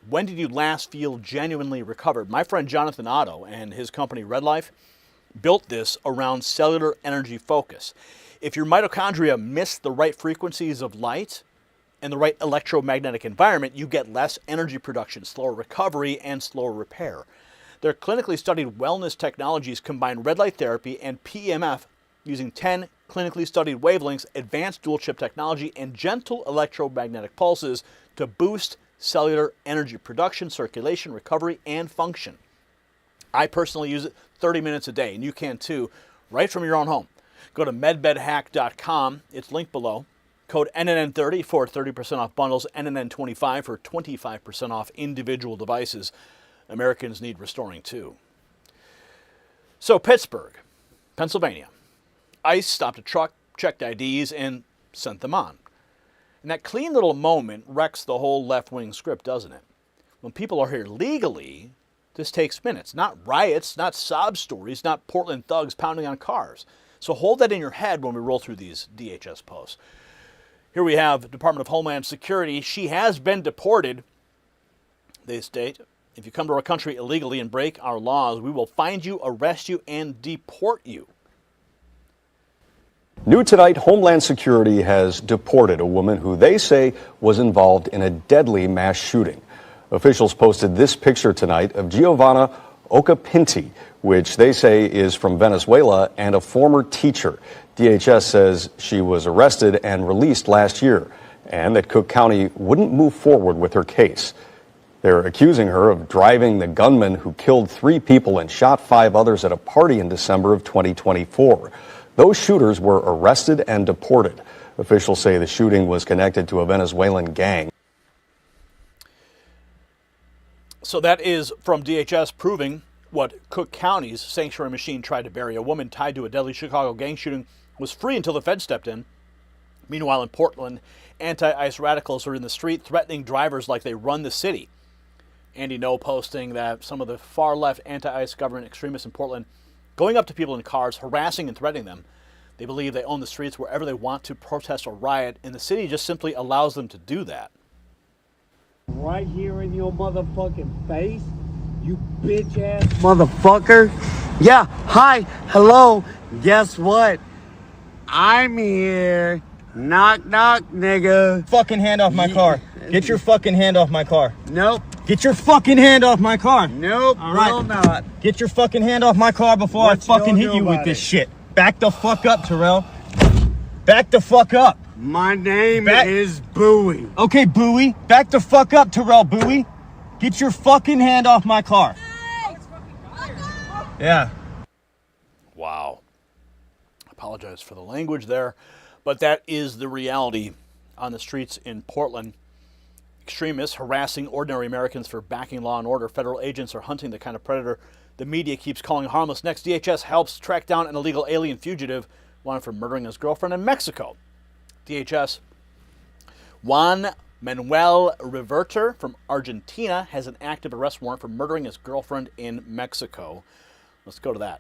When did you last feel genuinely recovered? My friend Jonathan Otto and his company Red Life built this around cellular energy focus. If your mitochondria miss the right frequencies of light and the right electromagnetic environment, you get less energy production, slower recovery, and slower repair. Their clinically studied wellness technologies combine red light therapy and PEMF using 10 clinically studied wavelengths, advanced dual chip technology, and gentle electromagnetic pulses to boost cellular energy production, circulation, recovery, and function. I personally use it 30 minutes a day, and you can too, right from your own home. Go to medbedhack.com. It's linked below. Code NNN30 for 30% off bundles, NNN25 for 25% off individual devices. Americans need restoring too. So Pittsburgh, Pennsylvania. ICE stopped a truck, checked IDs, and sent them on. And that clean little moment wrecks the whole left-wing script, doesn't it? When people are here legally, this takes minutes. Not riots, not sob stories, not Portland thugs pounding on cars. So hold that in your head when we roll through these DHS posts. Here we have the Department of Homeland Security. She has been deported. They state, if you come to our country illegally and break our laws, we will find you, arrest you, and deport you. New tonight, Homeland Security has deported a woman who they say was involved in a deadly mass shooting. Officials posted this picture tonight of Giovanna Ocapinti, which they say is from Venezuela and a former teacher. DHS says she was arrested and released last year, and that Cook County wouldn't move forward with her case. They're accusing her of driving the gunman who killed 3 people and shot 5 others at a party in December of 2024. Those shooters were arrested and deported. Officials say the shooting was connected to a Venezuelan gang. So that is from DHS proving what Cook County's sanctuary machine tried to bury. A woman tied to a deadly Chicago gang shooting was free until the Fed stepped in. Meanwhile, in Portland, anti-ICE radicals are in the street threatening drivers like they run the city. Andy No posting that some of the far-left anti-ICE government extremists in Portland going up to people in cars, harassing and threatening them. They believe they own the streets wherever they want to protest or riot, and the city just simply allows them to do that. Right here in your motherfucking face, you bitch-ass motherfucker. Yeah, hi, hello, guess what? I'm here. Knock, knock, nigga. Fucking hand off my car. Get your fucking hand off my car. Nope. Get your fucking hand off my car. Nope, all right. will not. Get your fucking hand off my car before I fucking hit you with this shit. Back the fuck up, Terrell. Back the fuck up. My name is Bowie. Okay, Bowie. Back the fuck up, Terrell Bowie. Get your fucking hand off my car. Yeah. Wow. Apologize for the language there, but that is the reality on the streets in Portland. Extremists harassing ordinary Americans for backing law and order. Federal agents are hunting the kind of predator the media keeps calling harmless. Next, DHS helps track down an illegal alien fugitive wanted for murdering his girlfriend in Mexico. DHS, Juan Manuel Reverter from Argentina has an active arrest warrant for murdering his girlfriend in Mexico. Let's go to that.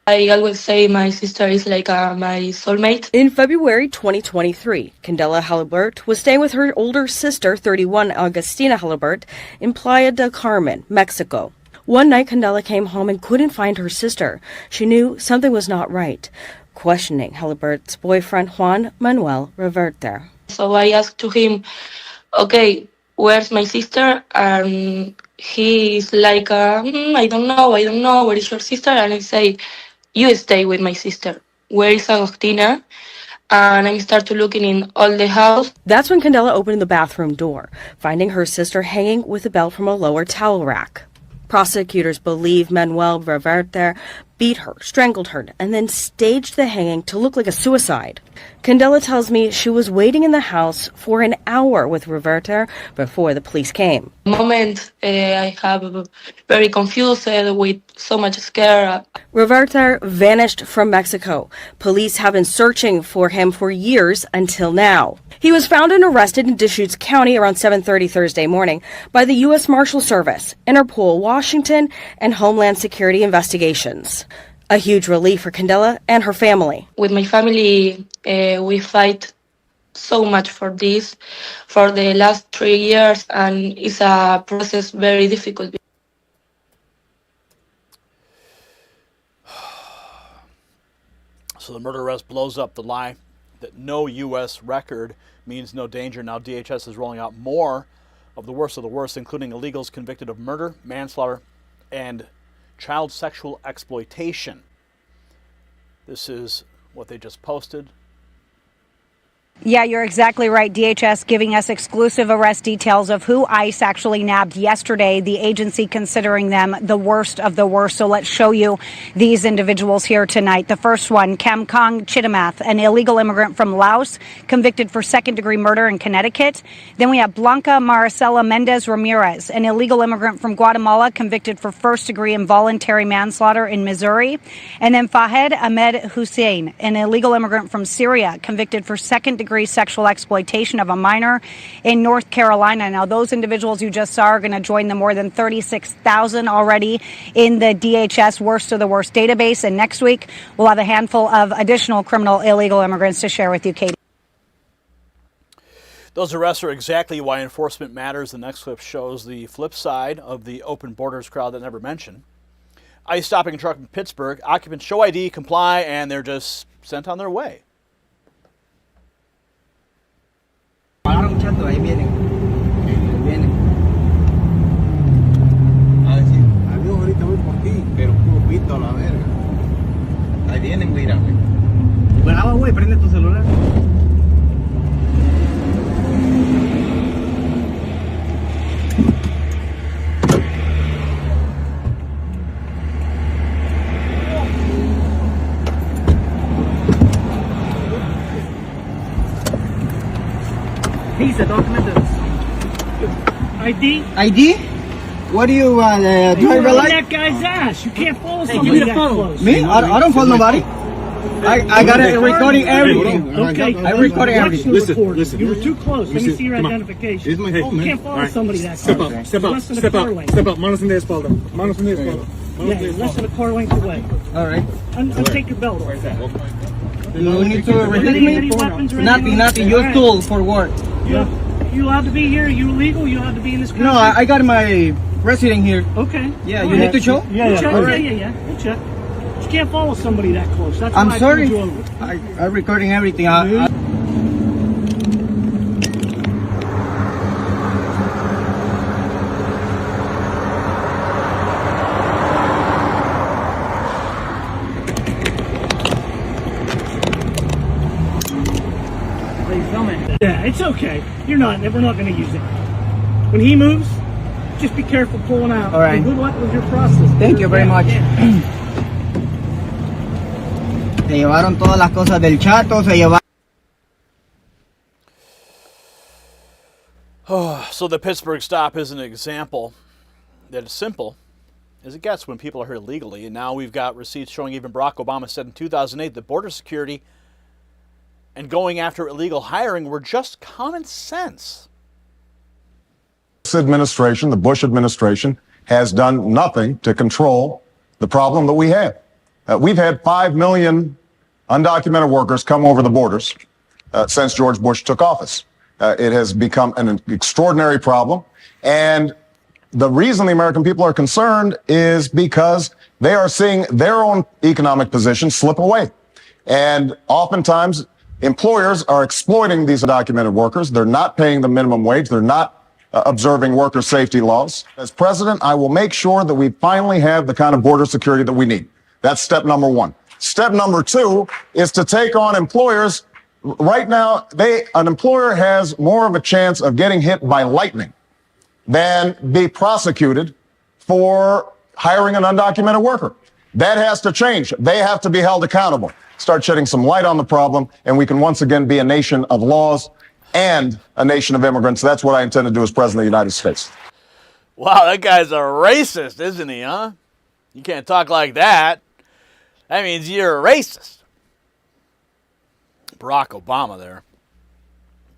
I always say my sister is like my soulmate. In February 2023, Candela Halibert was staying with her older sister, 31 Agustina Halibert, in Playa del Carmen, Mexico. One night, Candela came home and couldn't find her sister. She knew something was not right, questioning Halibert's boyfriend, Juan Manuel Reverter. So I asked to him, okay, where's my sister? And he's like, I don't know, where is your sister? And I say, you stay with my sister. Where is Agustina? And I start to looking in all the house. That's when Candela opened the bathroom door, finding her sister hanging with a belt from a lower towel rack. Prosecutors believe Manuel Reverter beat her, strangled her, and then staged the hanging to look like a suicide. Candela tells me she was waiting in the house for an hour with Reverter before the police came. The moment I have very confused with so much scare. Reverter vanished from Mexico. Police have been searching for him for years until now. He was found and arrested in Deschutes County around 7:30 Thursday morning by the U.S. Marshal Service, Interpol Washington, and Homeland Security investigations. A huge relief for Candela and her family. With my family, we fight so much for this for the last 3 years, and it's a process very difficult. So the murder arrest blows up the lie that no U.S. record means no danger. Now DHS is rolling out more of the worst, including illegals convicted of murder, manslaughter, and child sexual exploitation. This is what they just posted. Yeah, you're exactly right. DHS giving us exclusive arrest details of who ICE actually nabbed yesterday, the agency considering them the worst of the worst. So let's show you these individuals here tonight. The first one, Kamkong Chitamath, an illegal immigrant from Laos, convicted for second-degree murder in Connecticut. Then we have Blanca Maricela Mendez Ramirez, an illegal immigrant from Guatemala, convicted for first-degree involuntary manslaughter in Missouri. And then Fahed Ahmed Hussein, an illegal immigrant from Syria, convicted for second-degree sexual exploitation of a minor in North Carolina. Now, those individuals you just saw are going to join the more than 36,000 already in the DHS worst of the worst database. And next week, we'll have a handful of additional criminal illegal immigrants to share with you, Katie. Those arrests are exactly why enforcement matters. The next clip shows the flip side of the open borders crowd that never mentioned. ICE stopping a truck in Pittsburgh. Occupants show ID, comply, and they're just sent on their way. Ahí vienen. Vienen. A decir, adiós, ahorita voy por ti, pero puro pito a la verga. Ahí vienen, mírame. Graba, güey, prende tu celular. Visa, documentos. ID? ID? What do you driver You're like? that guy's ass. You can't follow somebody that close. Me? I don't follow nobody. I got it recording everything. Okay. I'm recording everything. Listen. You were too close. Let me see your identification. Here's my phone, man. You can't follow somebody that Step close. up. Step up. Less than a Step car up. length. Step up. Manos en la espalda. Manos en la espalda. Yeah, less than a car length away. All right. Take your belt off. You need to resist Any me? weapons or Nothing. anything? Your All tool for work. You allowed to be here? You illegal? You allowed to be in this country? No, I got my resident here. Okay. Yeah, All you need to show? Yeah. Check. All right. Yeah. We'll check. You can't follow somebody that close. That's I'm why sorry. I pulled you over. I'm recording everything. Yeah, it's okay. We're not going to use it. When he moves, just be careful pulling out. All right. And good luck with your process. Thank you very much. Se llevaron todas las cosas del chato, se llevaron. So the Pittsburgh stop is an example that is simple as it gets when people are here legally. And now we've got receipts showing even Barack Obama said in 2008 that border security and going after illegal hiring were just common sense. This administration, the Bush administration, has done nothing to control the problem that we have. We've had 5 million undocumented workers come over the borders since George Bush took office. It has become an extraordinary problem. And the reason the American people are concerned is because they are seeing their own economic position slip away. And oftentimes, employers are exploiting these undocumented workers. They're not paying the minimum wage. They're not observing worker safety laws. As president, I will make sure that we finally have the kind of border security that we need. That's step number one. Step number two is to take on employers. Right now, an employer has more of a chance of getting hit by lightning than be prosecuted for hiring an undocumented worker. That has to change. They have to be held accountable. Start shedding some light on the problem, and we can once again be a nation of laws and a nation of immigrants. That's what I intend to do as president of the United States. Wow, that guy's a racist, isn't he, huh? You can't talk like that. That means you're a racist. Barack Obama there.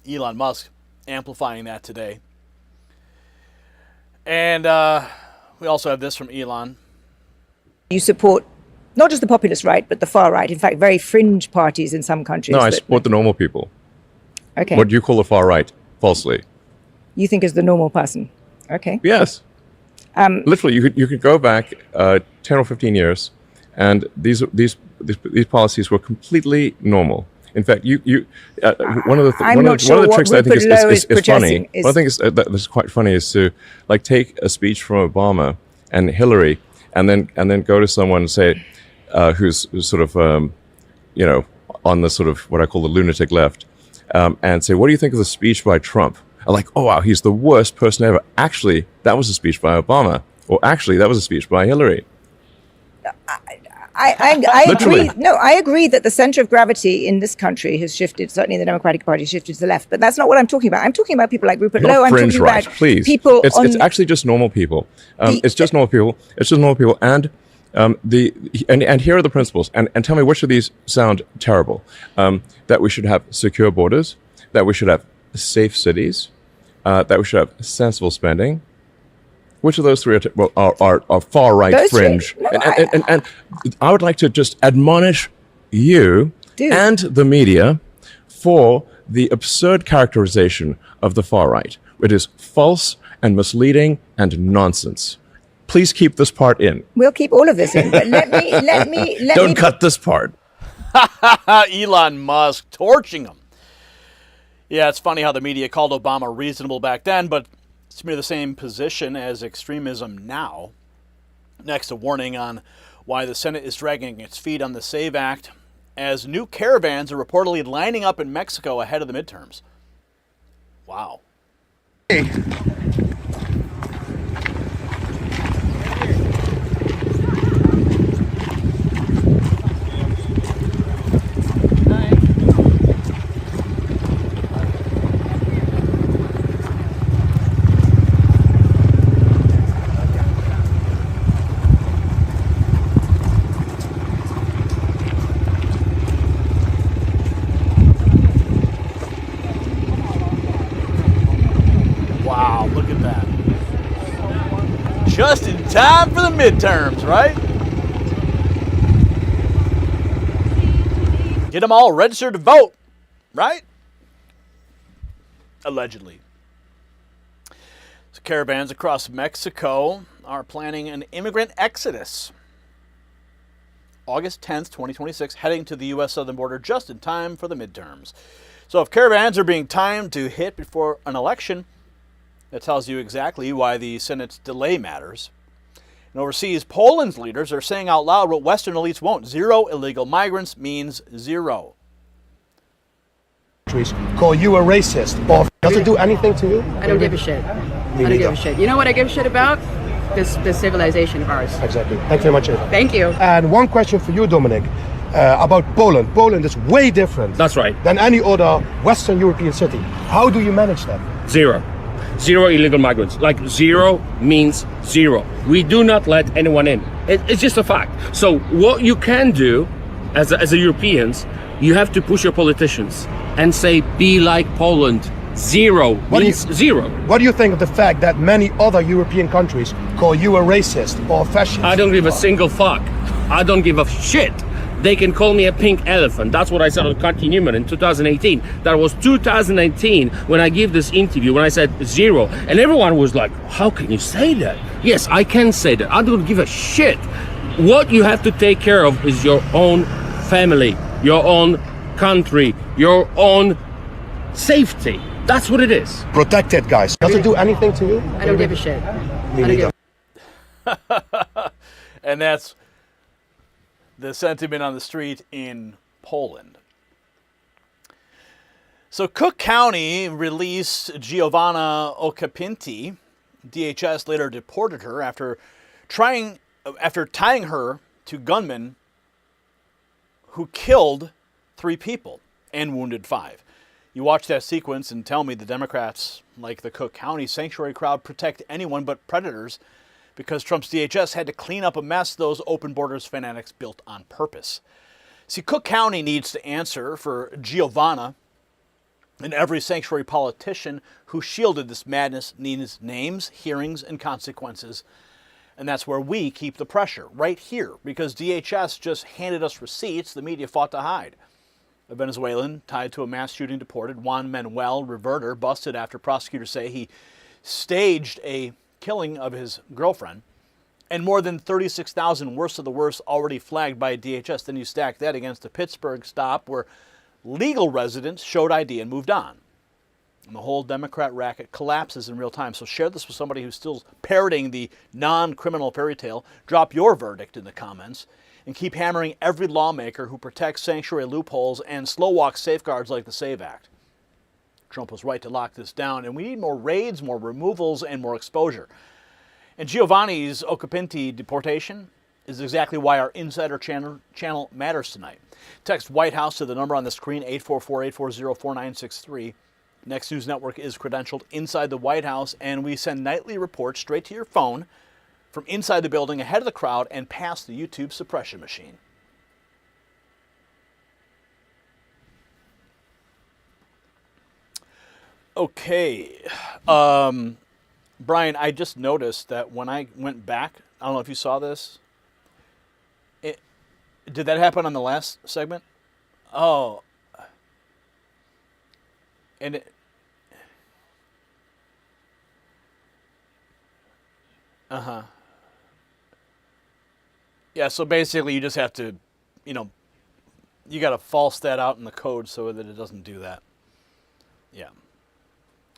Elon Musk amplifying that today. And we also have this from Elon. You support not just the populist right, but the far right. In fact, very fringe parties in some countries. No, I support the normal people. Okay. What you call the far right, falsely. You think is the normal person. Okay. Yes. Literally, you could go back 10 or 15 years, and these policies were completely normal. In fact, one of the tricks that I think is funny. One of the things that's quite funny is to take a speech from Obama and Hillary, and then go to someone and say, who's sort of on the sort of what I call the lunatic left, and say, what do you think of the speech by Trump? I'm like, oh wow, he's the worst person ever. Actually, that was a speech by Obama, or actually, that was a speech by Hillary. I agree. No, I agree that the center of gravity in this country has shifted. Certainly, the Democratic Party shifted to the left, but that's not what I'm talking about. I'm talking about people like Rupert Lowe. I'm Fringe talking right, about please. people. It's actually just normal people. It's just normal people. It's just normal people. And and here are the principles. And tell me which of these sound terrible. That we should have secure borders. That we should have safe cities. That we should have sensible spending. Which of those three are far right fringe? No, and I would like to just admonish you and the media for the absurd characterization of the far right. It is false and misleading and nonsense. Please keep this part in. We'll keep all of this in, but let me Don't cut this part. Elon Musk torching him. Yeah, it's funny how the media called Obama reasonable back then, but it's to me the same position as extremism now. Next, a warning on why the Senate is dragging its feet on the SAVE Act, as new caravans are reportedly lining up in Mexico ahead of the midterms. Wow. Hey. Just in time for the midterms, right? Get them all registered to vote, right? Allegedly. So caravans across Mexico are planning an immigrant exodus. August 10th, 2026, heading to the U.S. southern border just in time for the midterms. So if caravans are being timed to hit before an election, that tells you exactly why the Senate's delay matters. And overseas, Poland's leaders are saying out loud what Western elites won't. Zero illegal migrants means zero. Call you a racist. Or does it do anything to you? I don't give a shit. I don't give a shit. You know what I give a shit about? This civilization of ours. Exactly. Thank you very much, Eva. Thank you. And one question for you, Dominic, about Poland. Poland is way different. That's right. Than any other Western European city. How do you manage that? Zero illegal migrants. Like zero means zero. We do not let anyone in. It's just a fact. So what you can do as a Europeans, you have to push your politicians and say, be like Poland. Zero means zero. What do you think of the fact that many other European countries call you a racist or a fascist? I don't give a single fuck. I don't give a shit. They can call me a pink elephant. That's what I said on Conti Newman in 2018. That was 2019 when I gave this interview, when I said zero. And everyone was like, how can you say that? Yes, I can say that. I don't give a shit. What you have to take care of is your own family, your own country, your own safety. That's what it is. Protect it, guys. Does it do anything to you? I don't give a shit. And that's the sentiment on the street in Poland. So Cook County released Giovanna Occhipinti. DHS later deported her after tying her to gunmen who killed 3 people and wounded 5. You watch that sequence and tell me the Democrats, like the Cook County sanctuary crowd, protect anyone but predators, because Trump's DHS had to clean up a mess those open borders fanatics built on purpose. See, Cook County needs to answer for Giovanna, and every sanctuary politician who shielded this madness needs names, hearings, and consequences. And that's where we keep the pressure, right here, because DHS just handed us receipts the media fought to hide. A Venezuelan tied to a mass shooting deported, Juan Manuel Reverter, busted after prosecutors say he staged a killing of his girlfriend, and more than 36,000 worst of the worst already flagged by DHS. Then you stack that against a Pittsburgh stop where legal residents showed ID and moved on. And the whole Democrat racket collapses in real time. So share this with somebody who's still parroting the non-criminal fairy tale. Drop your verdict in the comments and keep hammering every lawmaker who protects sanctuary loopholes and slow walk safeguards like the SAVE Act. Trump was right to lock this down, and we need more raids, more removals, and more exposure. And Giovanni's Occhipinti deportation is exactly why our Insider channel matters tonight. Text White House to the number on the screen, 844-840-4963. Next News Network is credentialed inside the White House, and we send nightly reports straight to your phone from inside the building, ahead of the crowd, and past the YouTube suppression machine. Okay. Brian, I just noticed that when I went back, I don't know if you saw this. Did that happen on the last segment? Oh. And yeah, so basically you just have to, you got to false that out in the code so that it doesn't do that. Yeah.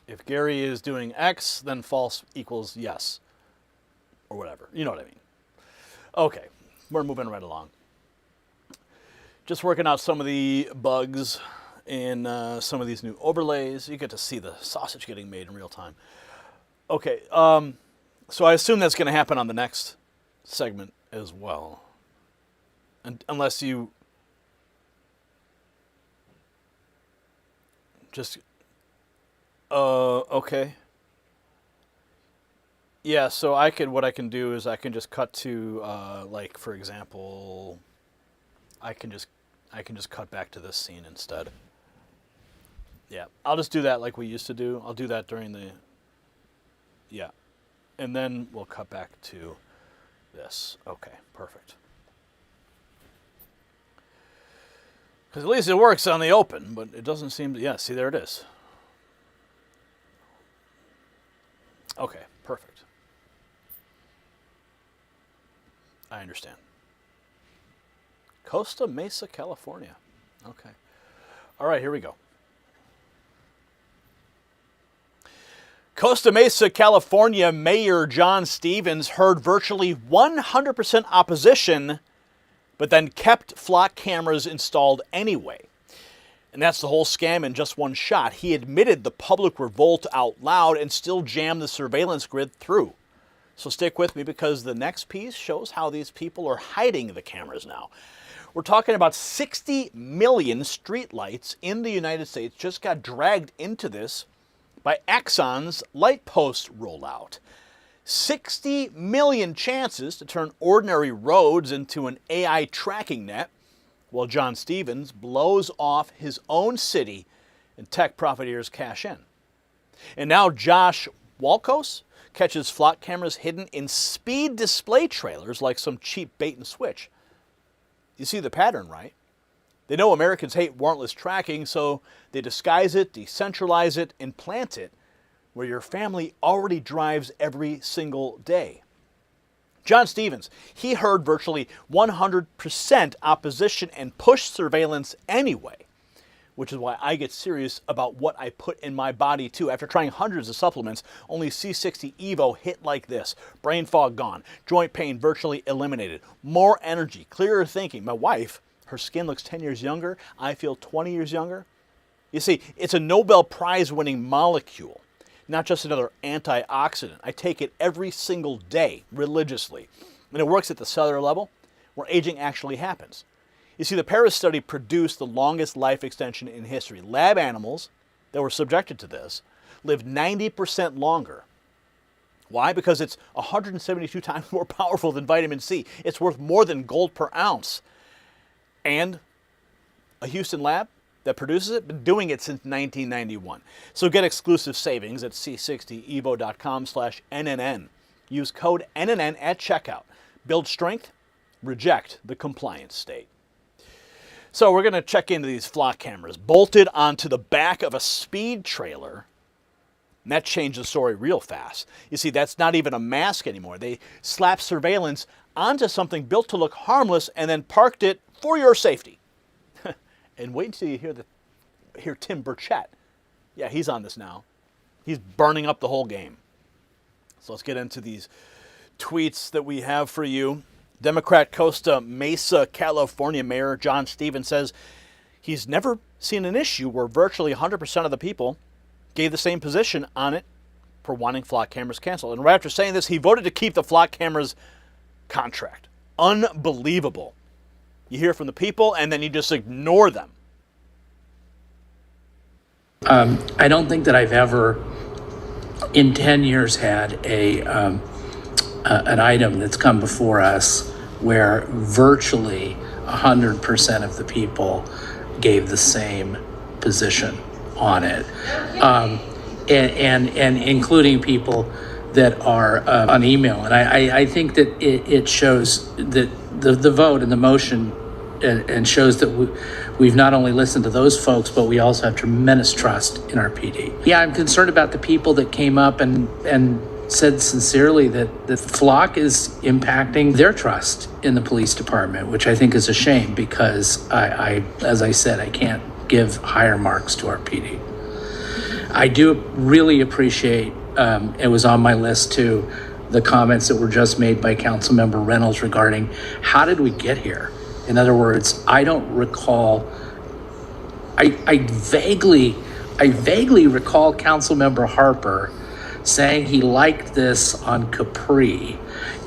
If Gary is doing X, then false equals yes. Or whatever. You know what I mean. Okay. We're moving right along. Just working out some of the bugs in some of these new overlays. You get to see the sausage getting made in real time. Okay. So I assume that's going to happen on the next segment as well. Unless you just... okay. Yeah, so what I can do is I can just cut to, like, for example, I can just cut back to this scene instead. Yeah, I'll just do that like we used to do. I'll do that during the, yeah. And then we'll cut back to this. Okay, perfect. Because at least it works on the open, but it doesn't seem to, yeah, see, there it is. Okay, perfect. I understand. Costa Mesa, California. Okay. All right, here we go. Costa Mesa, California Mayor John Stevens heard virtually 100% opposition, but then kept flock cameras installed anyway. And that's the whole scam in just one shot. He admitted the public revolt out loud and still jammed the surveillance grid through. So stick with me because the next piece shows how these people are hiding the cameras now. We're talking about 60 million streetlights in the United States just got dragged into this by Exxon's light post rollout. 60 million chances to turn ordinary roads into an AI tracking net, while John Stevens blows off his own city and tech profiteers cash in. And now Josh Walkos catches flock cameras hidden in speed display trailers like some cheap bait and switch. You see the pattern, right? They know Americans hate warrantless tracking, so they disguise it, decentralize it, and plant it where your family already drives every single day. John Stevens, he heard virtually 100% opposition and pushed surveillance anyway, which is why I get serious about what I put in my body too. After trying hundreds of supplements, only C60 Evo hit like this. Brain fog gone, joint pain virtually eliminated, more energy, clearer thinking. My wife, her skin looks 10 years younger. I feel 20 years younger. You see, it's a Nobel Prize winning molecule, not just another antioxidant. I take it every single day, religiously. And it works at the cellular level, where aging actually happens. You see, the Paris study produced the longest life extension in history. Lab animals that were subjected to this lived 90% longer. Why? Because it's 172 times more powerful than vitamin C. It's worth more than gold per ounce. And a Houston lab that produces it, been doing it since 1991. So get exclusive savings at c60evo.com/NNN. Use code NNN at checkout. Build strength, reject the compliance state. So we're going to check into these flock cameras bolted onto the back of a speed trailer. And that changed the story real fast. You see, that's not even a mask anymore. They slapped surveillance onto something built to look harmless and then parked it for your safety. And wait until you hear Tim Burchett. Yeah, he's on this now. He's burning up the whole game. So let's get into these tweets that we have for you. Democrat Costa Mesa, California Mayor John Stevens says he's never seen an issue where virtually 100% of the people gave the same position on it for wanting flock cameras canceled. And right after saying this, he voted to keep the flock cameras contract. Unbelievable. You hear from the people, and then you just ignore them. I don't think that I've ever, in 10 years, had an item that's come before us where virtually 100% of the people gave the same position on it, and including people that are on email. And I think that it shows that the vote and the motion and shows that We've not only listened to those folks, but we also have tremendous trust in our PD. Yeah, I'm concerned about the people that came up and said sincerely that the flock is impacting their trust in the police department, which I think is a shame because I as I said, I can't give higher marks to our PD. I do really appreciate, it was on my list too, the comments that were just made by Councilmember Reynolds regarding how did we get here? In other words, I don't recall, I vaguely recall Councilmember Harper saying he liked this on Capri.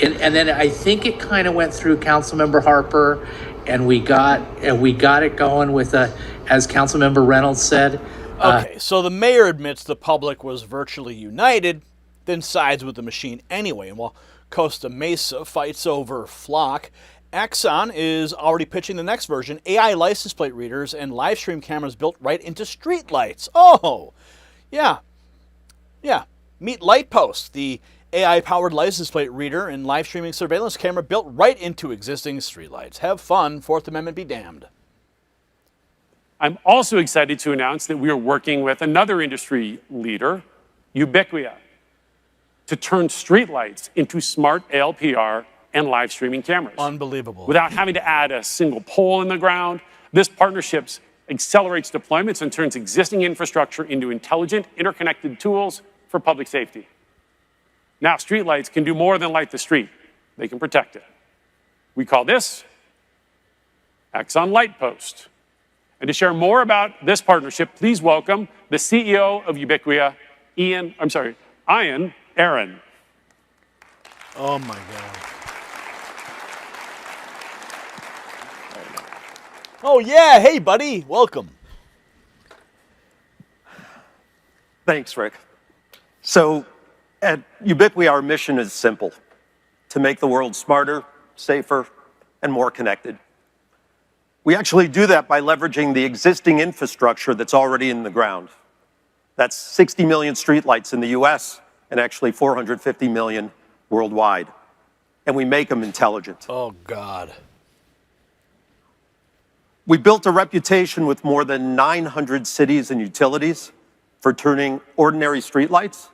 And then I think it kind of went through Councilmember Harper and we got it going with as Councilmember Reynolds said. Okay, so the mayor admits the public was virtually united, then sides with the machine anyway. And while Costa Mesa fights over flock, Exxon is already pitching the next version, AI license plate readers and live stream cameras built right into street lights. Oh, yeah. Meet Lightpost, the AI-powered license plate reader and live streaming surveillance camera built right into existing streetlights. Have fun, Fourth Amendment be damned. I'm also excited to announce that we are working with another industry leader, Ubiquia, to turn streetlights into smart ALPR and live streaming cameras. Unbelievable. Without having to add a single pole in the ground, this partnership accelerates deployments and turns existing infrastructure into intelligent, interconnected tools for public safety. Now, streetlights can do more than light the street. They can protect it. We call this Exxon Lightpost. And to share more about this partnership, please welcome the CEO of Ubiquia, Ian Aaron. Oh my God. Oh yeah, hey buddy, welcome. Thanks, Rick. So at Ubiquia, our mission is simple: to make the world smarter, safer, and more connected. We actually do that by leveraging the existing infrastructure that's already in the ground. That's 60 million streetlights in the US and actually 450 million worldwide. And we make them intelligent. Oh God. We built a reputation with more than 900 cities and utilities for turning ordinary streetlights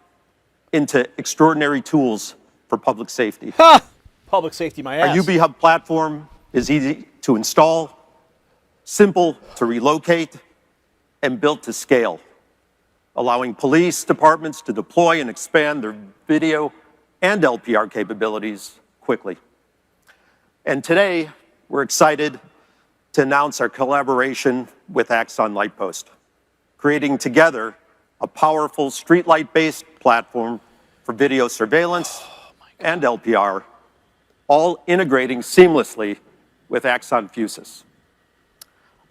into extraordinary tools for public safety. Ha! Public safety, my ass. Our UB Hub platform is easy to install, simple to relocate, and built to scale, allowing police departments to deploy and expand their video and LPR capabilities quickly. And today, we're excited to announce our collaboration with Axon Lightpost, creating together a powerful streetlight-based platform for video surveillance and LPR, all integrating seamlessly with Axon Fusus.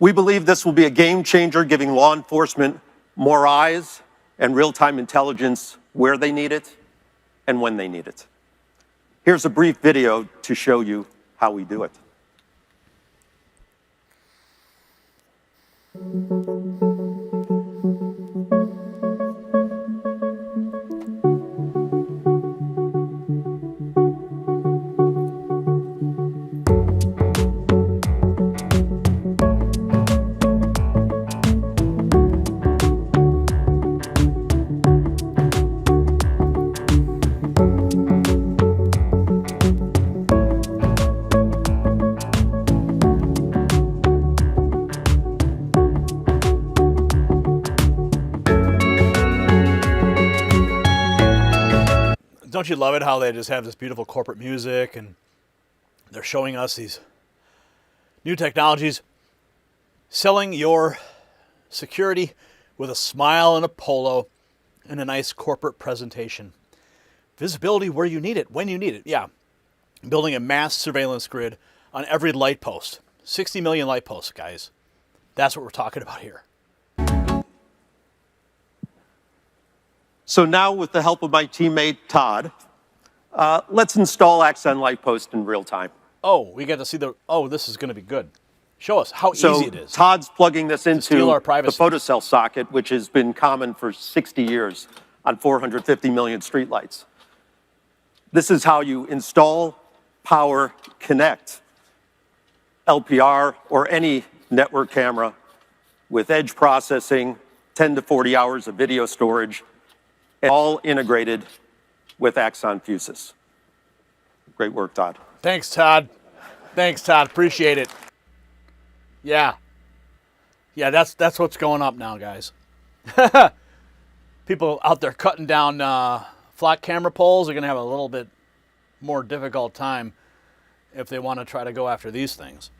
We believe this will be a game changer, giving law enforcement more eyes and real-time intelligence where they need it and when they need it. Here's a brief video to show you how we do it. Don't you love it how they just have this beautiful corporate music and they're showing us these new technologies, selling your security with a smile and a polo and a nice corporate presentation. Visibility where you need it, when you need it. Yeah, building a mass surveillance grid on every light post. 60 million light posts, guys. That's what we're talking about here. So now, with the help of my teammate, Todd, let's install Axon Lightpost in real time. Oh, we get to see this is going to be good. Show us how easy it is. Todd's plugging this into steal our privacy. the photocell socket, which has been common for 60 years on 450 million streetlights. This is how you install, power, connect LPR or any network camera with edge processing, 10 to 40 hours of video storage, and all integrated with Axon Fusus. Great work, Todd. Thanks, Todd. Thanks, Todd. Appreciate it. Yeah. Yeah, that's what's going up now, guys. People out there cutting down flock camera poles are going to have a little bit more difficult time if they want to try to go after these things.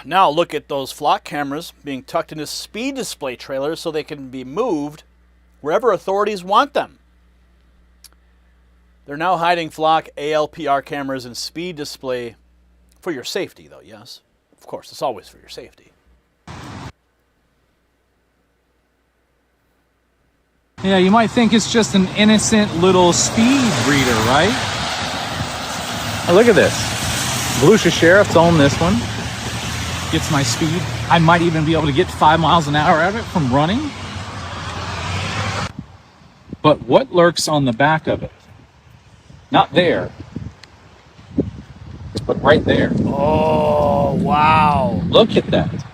Now look at those flock cameras being tucked into speed display trailers so they can be moved wherever authorities want them. They're now hiding flock ALPR cameras in speed display for your safety, though, yes. Of course, it's always for your safety. Yeah, you might think it's just an innocent little speed reader, right? Oh, look at this. Volusia Sheriff's on this one. Gets my speed. I might even be able to get 5 miles an hour out of it from running. But what lurks on the back of it? Not there, but right there. Oh, wow. Look at that.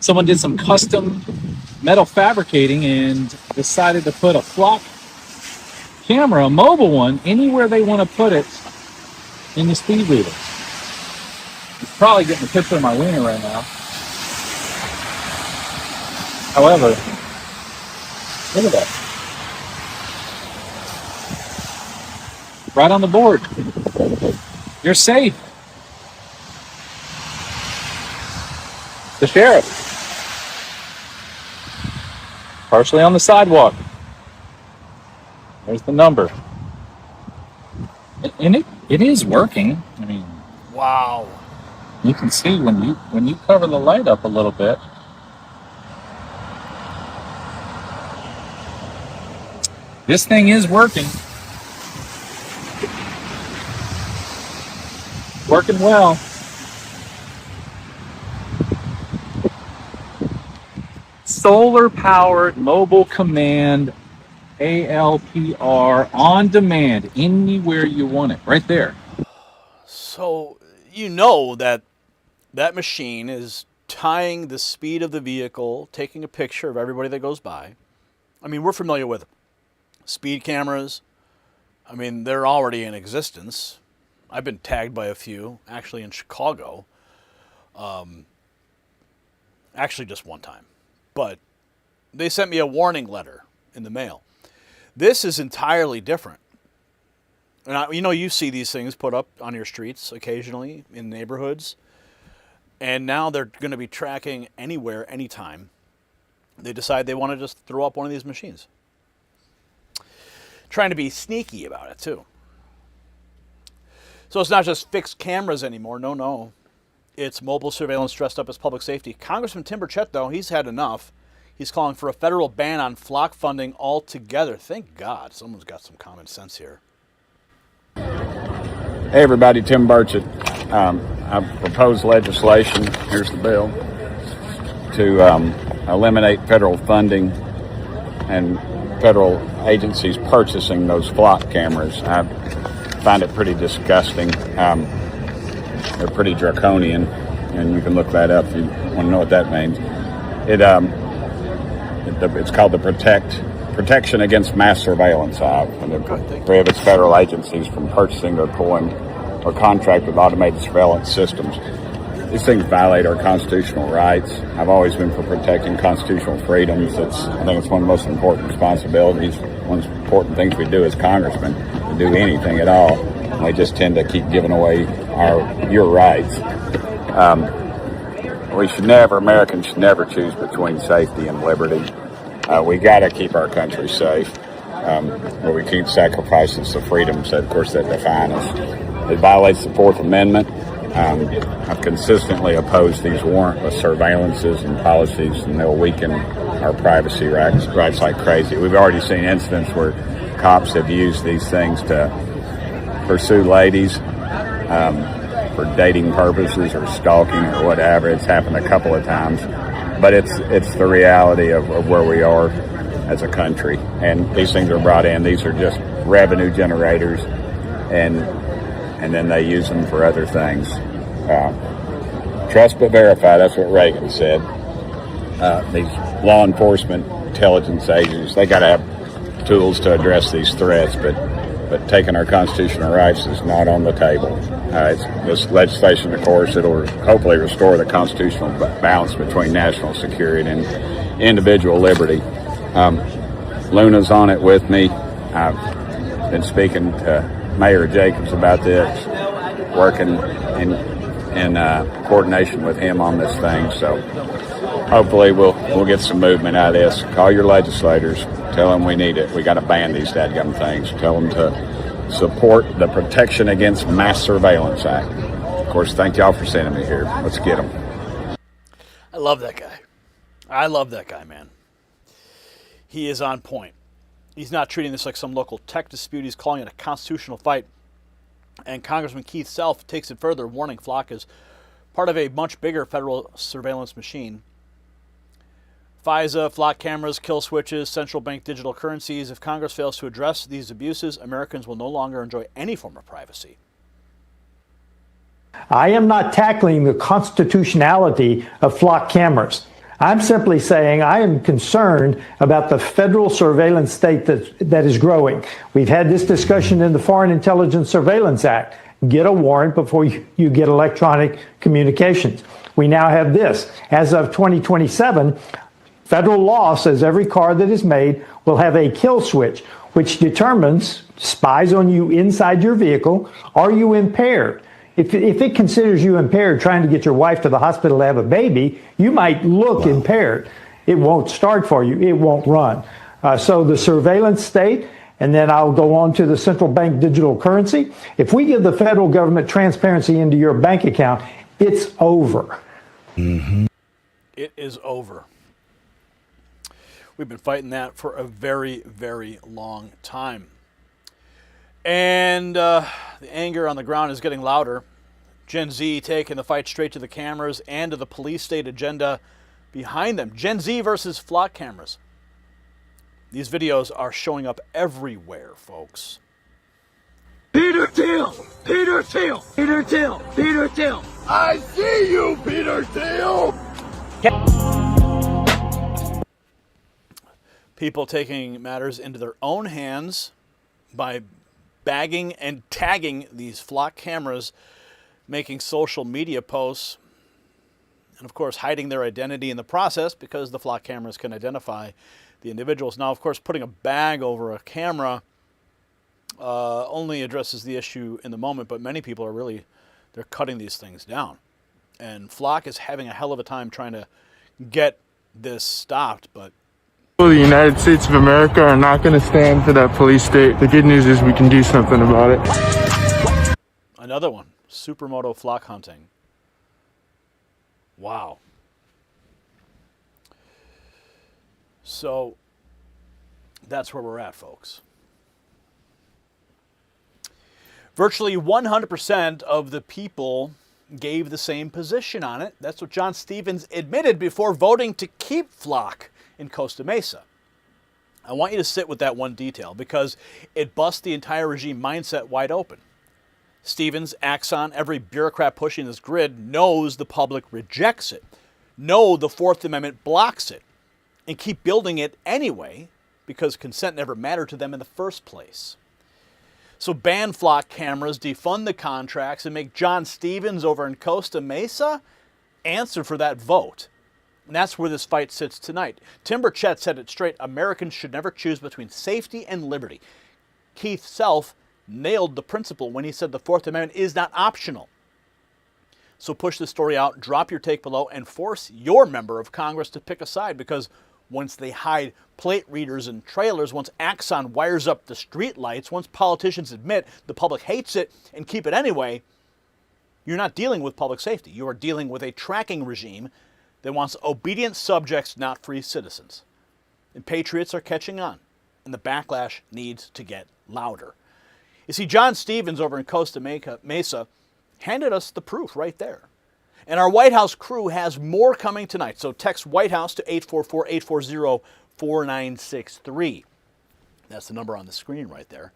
Someone did some custom metal fabricating and decided to put a flock camera, a mobile one, anywhere they want to put it in the speed reader. It's probably getting a picture of my wiener right now. However, look at that. Right on the board. You're safe. The sheriff. Partially on the sidewalk. There's the number. And it is working. I mean, wow. You can see when you cover the light up a little bit. This thing is working. Working well. Solar powered mobile command ALPR on demand anywhere you want it, right there. So you know that machine is tying the speed of the vehicle, taking a picture of everybody that goes by. I mean, we're familiar with speed cameras. I mean, they're already in existence. I've been tagged by a few, actually in Chicago. Actually just one time. But they sent me a warning letter in the mail. This is entirely different. And you see these things put up on your streets occasionally in neighborhoods. And now they're going to be tracking anywhere, anytime. They decide they want to just throw up one of these machines. Trying to be sneaky about it, too. So it's not just fixed cameras anymore. No. It's mobile surveillance dressed up as public safety. Congressman Tim Burchett, though, he's had enough. He's calling for a federal ban on flock funding altogether. Thank God someone's got some common sense here. Hey, everybody. Tim Burchett. I've proposed legislation. Here's the bill. To eliminate federal funding and federal agencies purchasing those flock cameras. I find it pretty disgusting. They're pretty draconian, and you can look that up if you want to know what that means. It's called the Protection Against Mass Surveillance Act, and it prohibits federal agencies from purchasing or deploying or contract with automated surveillance systems. These things violate our constitutional rights. I've always been for protecting constitutional freedoms. I think it's one of the most important responsibilities, one of the important things we do as congressmen, to do anything at all. And we just tend to keep giving away your rights. Americans should never choose between safety and liberty. We got to keep our country safe, but we keep sacrificing the freedoms that, of course, that define us. It violates the Fourth Amendment. I've consistently opposed these warrantless surveillances and policies, and they'll weaken our privacy rights like crazy. We've already seen incidents where cops have used these things to pursue ladies for dating purposes or stalking or whatever. It's happened a couple of times, but it's the reality of where we are as a country. And these things are brought in. These are just revenue generators, and then they use them for other things. Trust but verify, that's what Reagan said. These law enforcement intelligence agencies, they got to have tools to address these threats, but taking our constitutional rights is not on the table. This legislation, of course, it'll hopefully restore the constitutional balance between national security and individual liberty. Luna's on it with me. I've been speaking to Mayor Jacobs about this, working in coordination with him on this thing. So hopefully we'll get some movement out of this. Call your legislators. Tell them we need it. We got to ban these dadgum things. Tell them to support the Protection Against Mass Surveillance Act. Of course, thank y'all for sending me here. Let's get them. I love that guy. I love that guy, man. He is on point. He's not treating this like some local tech dispute. He's calling it a constitutional fight. And Congressman Keith Self takes it further, warning Flock is part of a much bigger federal surveillance machine. FISA, flock cameras, kill switches, central bank digital currencies. If Congress fails to address these abuses, Americans will no longer enjoy any form of privacy. I am not tackling the constitutionality of flock cameras. I'm simply saying I am concerned about the federal surveillance state that is growing. We've had this discussion in the Foreign Intelligence Surveillance Act. Get a warrant before you get electronic communications. We now have this. As of 2027, federal law says every car that is made will have a kill switch, which determines, spies on you inside your vehicle. Are you impaired? If it considers you impaired trying to get your wife to the hospital to have a baby, you might look impaired. It won't start for you. It won't run. So the surveillance state, and then I'll go on to the central bank digital currency. If we give the federal government transparency into your bank account, it's over. Mm-hmm. It is over. We've been fighting that for a very, very long time. And the anger on the ground is getting louder. Gen Z taking the fight straight to the cameras and to the police state agenda behind them. Gen Z versus flock cameras. These videos are showing up everywhere, folks. Peter Thiel! Peter Thiel! Peter Thiel! Peter Thiel! I see you, Peter Thiel! People taking matters into their own hands by bagging and tagging these flock cameras, making social media posts, and of course hiding their identity in the process because the flock cameras can identify the individuals. Now, of course, putting a bag over a camera only addresses the issue in the moment, but many people are they're cutting these things down. And Flock is having a hell of a time trying to get this stopped, but The United States of America are not going to stand for that police state. The good news is we can do something about it. Another one, supermoto flock hunting. Wow. So that's where we're at, folks. Virtually 100% of the people gave the same position on it. That's what John Stevens admitted before voting to keep Flock in Costa Mesa. I want you to sit with that one detail because it busts the entire regime mindset wide open. Stevens, Axon, every bureaucrat pushing this grid knows the public rejects it, know the Fourth Amendment blocks it, and keep building it anyway because consent never mattered to them in the first place. So ban flock cameras, defund the contracts, and make John Stevens over in Costa Mesa answer for that vote. And that's where this fight sits tonight. Tim Burchett said it straight, Americans should never choose between safety and liberty. Keith Self nailed the principle when he said the Fourth Amendment is not optional. So push the story out, drop your take below, and force your member of Congress to pick a side, because once they hide plate readers and trailers, once Axon wires up the street lights, once politicians admit the public hates it and keep it anyway, you're not dealing with public safety. You are dealing with a tracking regime that wants obedient subjects, not free citizens. And patriots are catching on, and the backlash needs to get louder. You see, John Stevens over in Costa Mesa handed us the proof right there. And our White House crew has more coming tonight, so text White House to 844-840-4963. That's the number on the screen right there.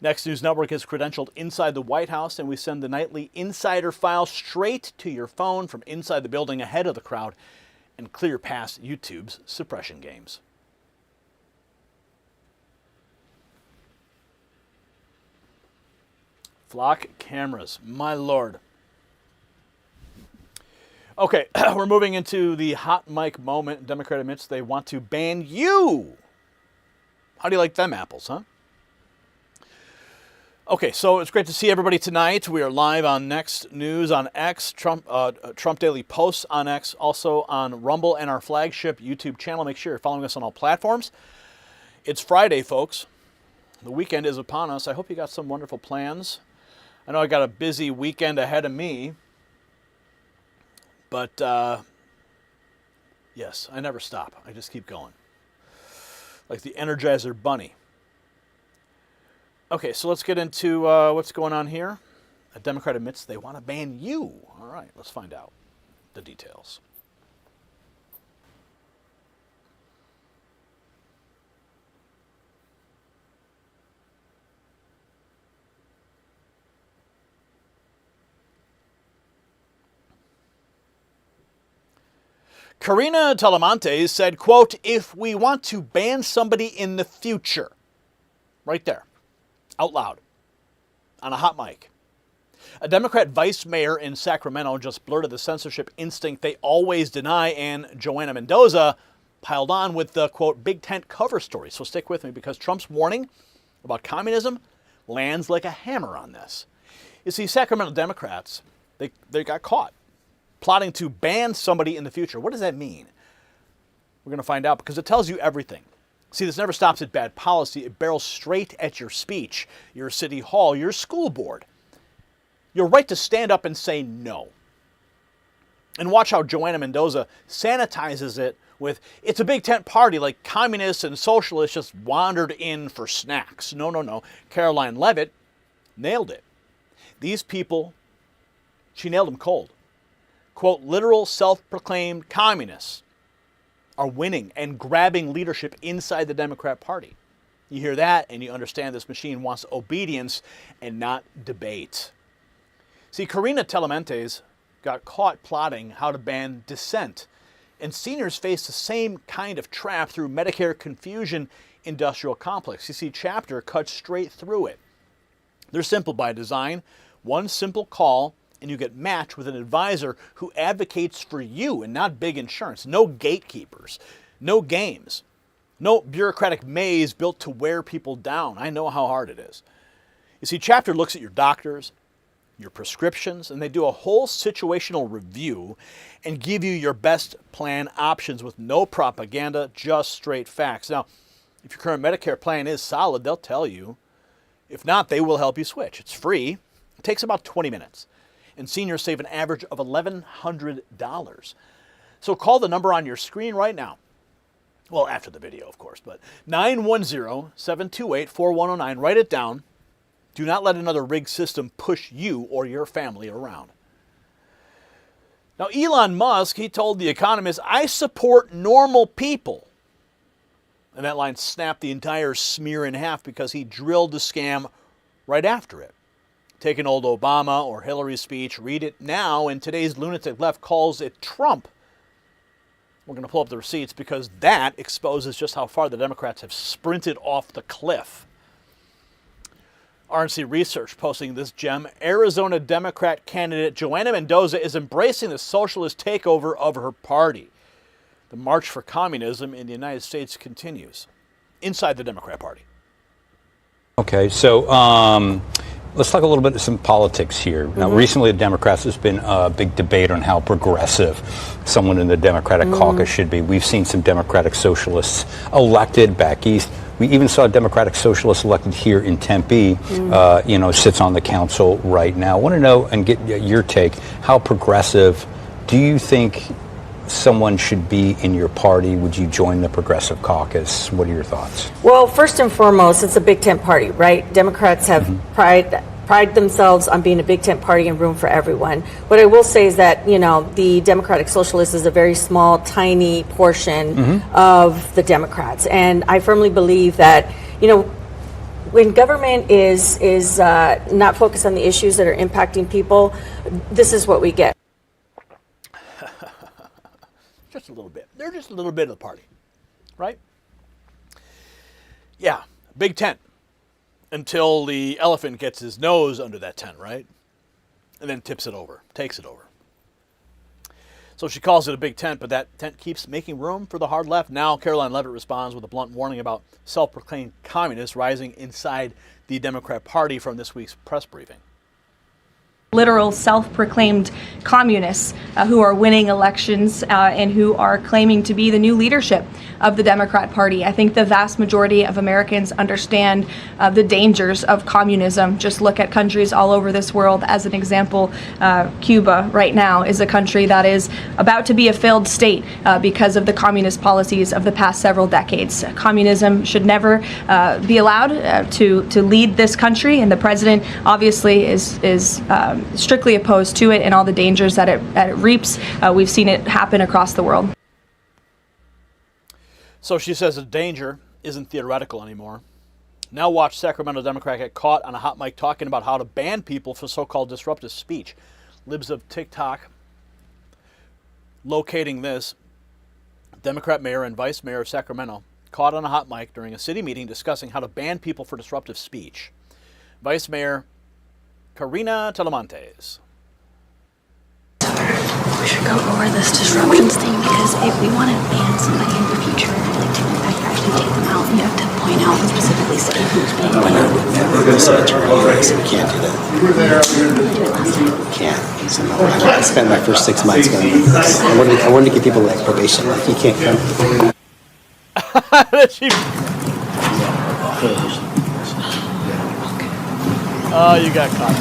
Next News Network is credentialed inside the White House, and we send the nightly insider file straight to your phone from inside the building ahead of the crowd and clear past YouTube's suppression games. Flock cameras, my lord. Okay, we're moving into the hot mic moment. Democrat admits they want to ban you. How do you like them apples, huh? Okay, so it's great to see everybody tonight. We are live on Next News on X, Trump Daily Posts on X, also on Rumble and our flagship YouTube channel. Make sure you're following us on all platforms. It's Friday, folks. The weekend is upon us. I hope you got some wonderful plans. I know I got a busy weekend ahead of me, but yes, I never stop. I just keep going. Like the Energizer Bunny. Okay, so let's get into what's going on here. A Democrat admits they want to ban you. All right, let's find out the details. Karina Talamantes said, quote, if we want to ban somebody in the future, right there, out loud, on a hot mic. A Democrat vice mayor in Sacramento just blurted the censorship instinct they always deny, and Joanna Mendoza piled on with the, quote, big tent cover story. So stick with me, because Trump's warning about communism lands like a hammer on this. You see, Sacramento Democrats, they got caught plotting to ban somebody in the future. What does that mean? We're going to find out, because it tells you everything. See, this never stops at bad policy. It barrels straight at your speech, your city hall, your school board. Your right to stand up and say no. And watch how Joanna Mendoza sanitizes it with, it's a big tent party, like communists and socialists just wandered in for snacks. No, no, no. Caroline Leavitt nailed it. These people, she nailed them cold. Quote, literal self-proclaimed communists are winning and grabbing leadership inside the Democrat Party. You hear that and you understand this machine wants obedience and not debate. See, Karina Talamantes got caught plotting how to ban dissent, and seniors face the same kind of trap through Medicare confusion industrial complex. You see, Chapter cuts straight through it. They're simple by design. One simple call and you get matched with an advisor who advocates for you and not big insurance. No gatekeepers, no games, no bureaucratic maze built to wear people down. I know how hard it is. You see, Chapter looks at your doctors, your prescriptions, and they do a whole situational review and give you your best plan options with no propaganda, just straight facts. Now, if your current Medicare plan is solid, they'll tell you. If not, they will help you switch. It's free. It takes about 20 minutes. And seniors save an average of $1,100. So call the number on your screen right now. Well, after the video, of course, but 910-728-4109. Write it down. Do not let another rigged system push you or your family around. Now, Elon Musk, he told The Economist, I support normal people. And that line snapped the entire smear in half because he drilled the scam right after it. Take an old Obama or Hillary's speech, read it now, and today's lunatic left calls it Trump. We're going to pull up the receipts because that exposes just how far the Democrats have sprinted off the cliff. RNC Research posting this gem. Arizona Democrat candidate Joanna Mendoza is embracing the socialist takeover of her party. The march for communism in the United States continues inside the Democrat Party. Okay, so let's talk a little bit of some politics here. Now, recently, the Democrats, there's been a big debate on how progressive someone in the Democratic caucus should be. We've seen some Democratic socialists elected back east. We even saw a Democratic socialist elected here in Tempe, sits on the council right now. I want to know and get your take. How progressive do you think someone should be in your party? Would you join the Progressive Caucus? What are your thoughts? Well, first and foremost, it's a big tent party, right? Democrats have pride themselves on being a big tent party and room for everyone. What I will say is that, the Democratic Socialist is a very small, tiny portion of the Democrats. And I firmly believe that, when government is not focused on the issues that are impacting people, this is what we get. Just a little bit. They're just a little bit of the party, right? Yeah, big tent until the elephant gets his nose under that tent, right? And then tips it over, takes it over. So she calls it a big tent, but that tent keeps making room for the hard left. Now Caroline Leavitt responds with a blunt warning about self-proclaimed communists rising inside the Democrat Party from this week's press briefing. Literal self-proclaimed communists who are winning elections and who are claiming to be the new leadership of the Democrat Party. I think the vast majority of Americans understand the dangers of communism. Just look at countries all over this world. As an example, Cuba right now is a country that is about to be a failed state because of the communist policies of the past several decades. Communism should never be allowed to lead this country, and the president obviously is strictly opposed to it and all the dangers that it reaps. We've seen it happen across the world. So she says the danger isn't theoretical anymore. Now watch Sacramento Democrat get caught on a hot mic talking about how to ban people for so-called disruptive speech. Libs of TikTok locating this. Democrat mayor and vice mayor of Sacramento caught on a hot mic during a city meeting discussing how to ban people for disruptive speech. Vice Mayor Karina Telemontes. We should go over this disruptions thing, because if we want to ban somebody in the future, like to actually take them out, you have to point out and specifically say who's being banned. We can't do that. We can't. So no, I spent my first 6 months going to this. I wanted to give people like probation. Like, you can't come. Oh, you got caught.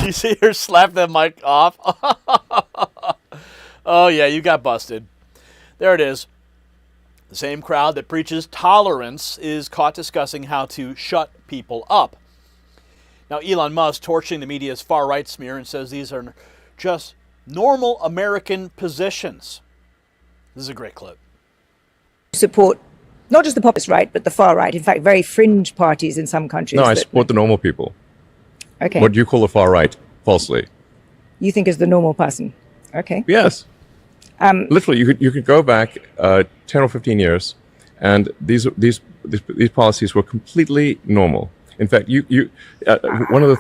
You see her slap that mic off? Oh, yeah, you got busted. There it is. The same crowd that preaches tolerance is caught discussing how to shut people up. Now, Elon Musk torching the media's far-right smear and says these are just normal American positions. This is a great clip. Support not just the populist right, but the far right. In fact, very fringe parties in some countries. No, I support the normal people. Okay. What do you call the far right? Falsely. You think is the normal person. Okay. Yes. Literally, you could go back 10 or 15 years, and these policies were completely normal. In fact, one of the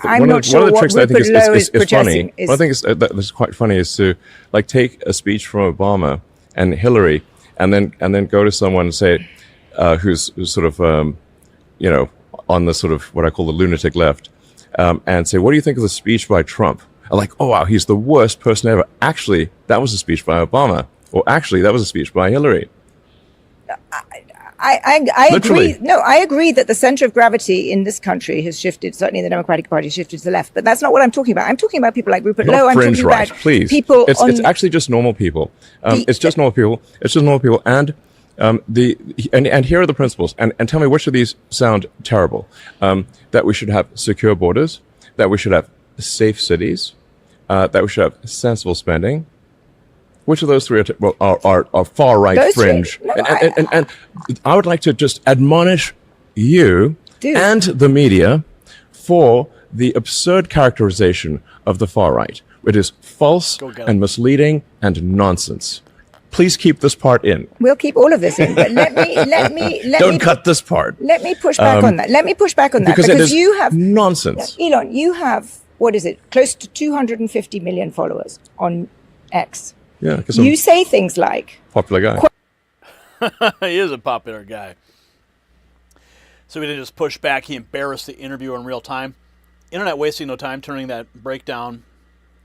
tricks that I think is funny. One thing that's quite funny is to like take a speech from Obama and Hillary, and then go to someone and say, who's sort of on the sort of what I call the lunatic left, and say, what do you think of the speech by Trump? I'm like, oh wow, he's the worst person ever. Actually, that was a speech by Obama, or actually, that was a speech by Hillary. I agree. No, I agree that the center of gravity in this country has shifted. Certainly, the Democratic Party shifted to the left. But that's not what I'm talking about. I'm talking about people like Rupert Lowe. I'm Fringe talking right, about please. people. It's actually just normal people. It's just normal people. It's just normal people. And and here are the principles. And tell me which of these sound terrible. That we should have secure borders. That we should have safe cities. That we should have sensible spending. Which of those three are far right fringe? And I would like to just admonish you and the media for the absurd characterization of the far right. It is false and misleading and nonsense. Please keep this part in. We'll keep all of this in, but let me Don't cut this part. Let me push back on that. Let me push back on that because you have nonsense. Elon, you have what is it? Close to 250 million followers on X. Yeah, because you say things like popular guy. He is a popular guy. So he didn't just push back. He embarrassed the interviewer in real time. Internet wasting no time turning that beatdown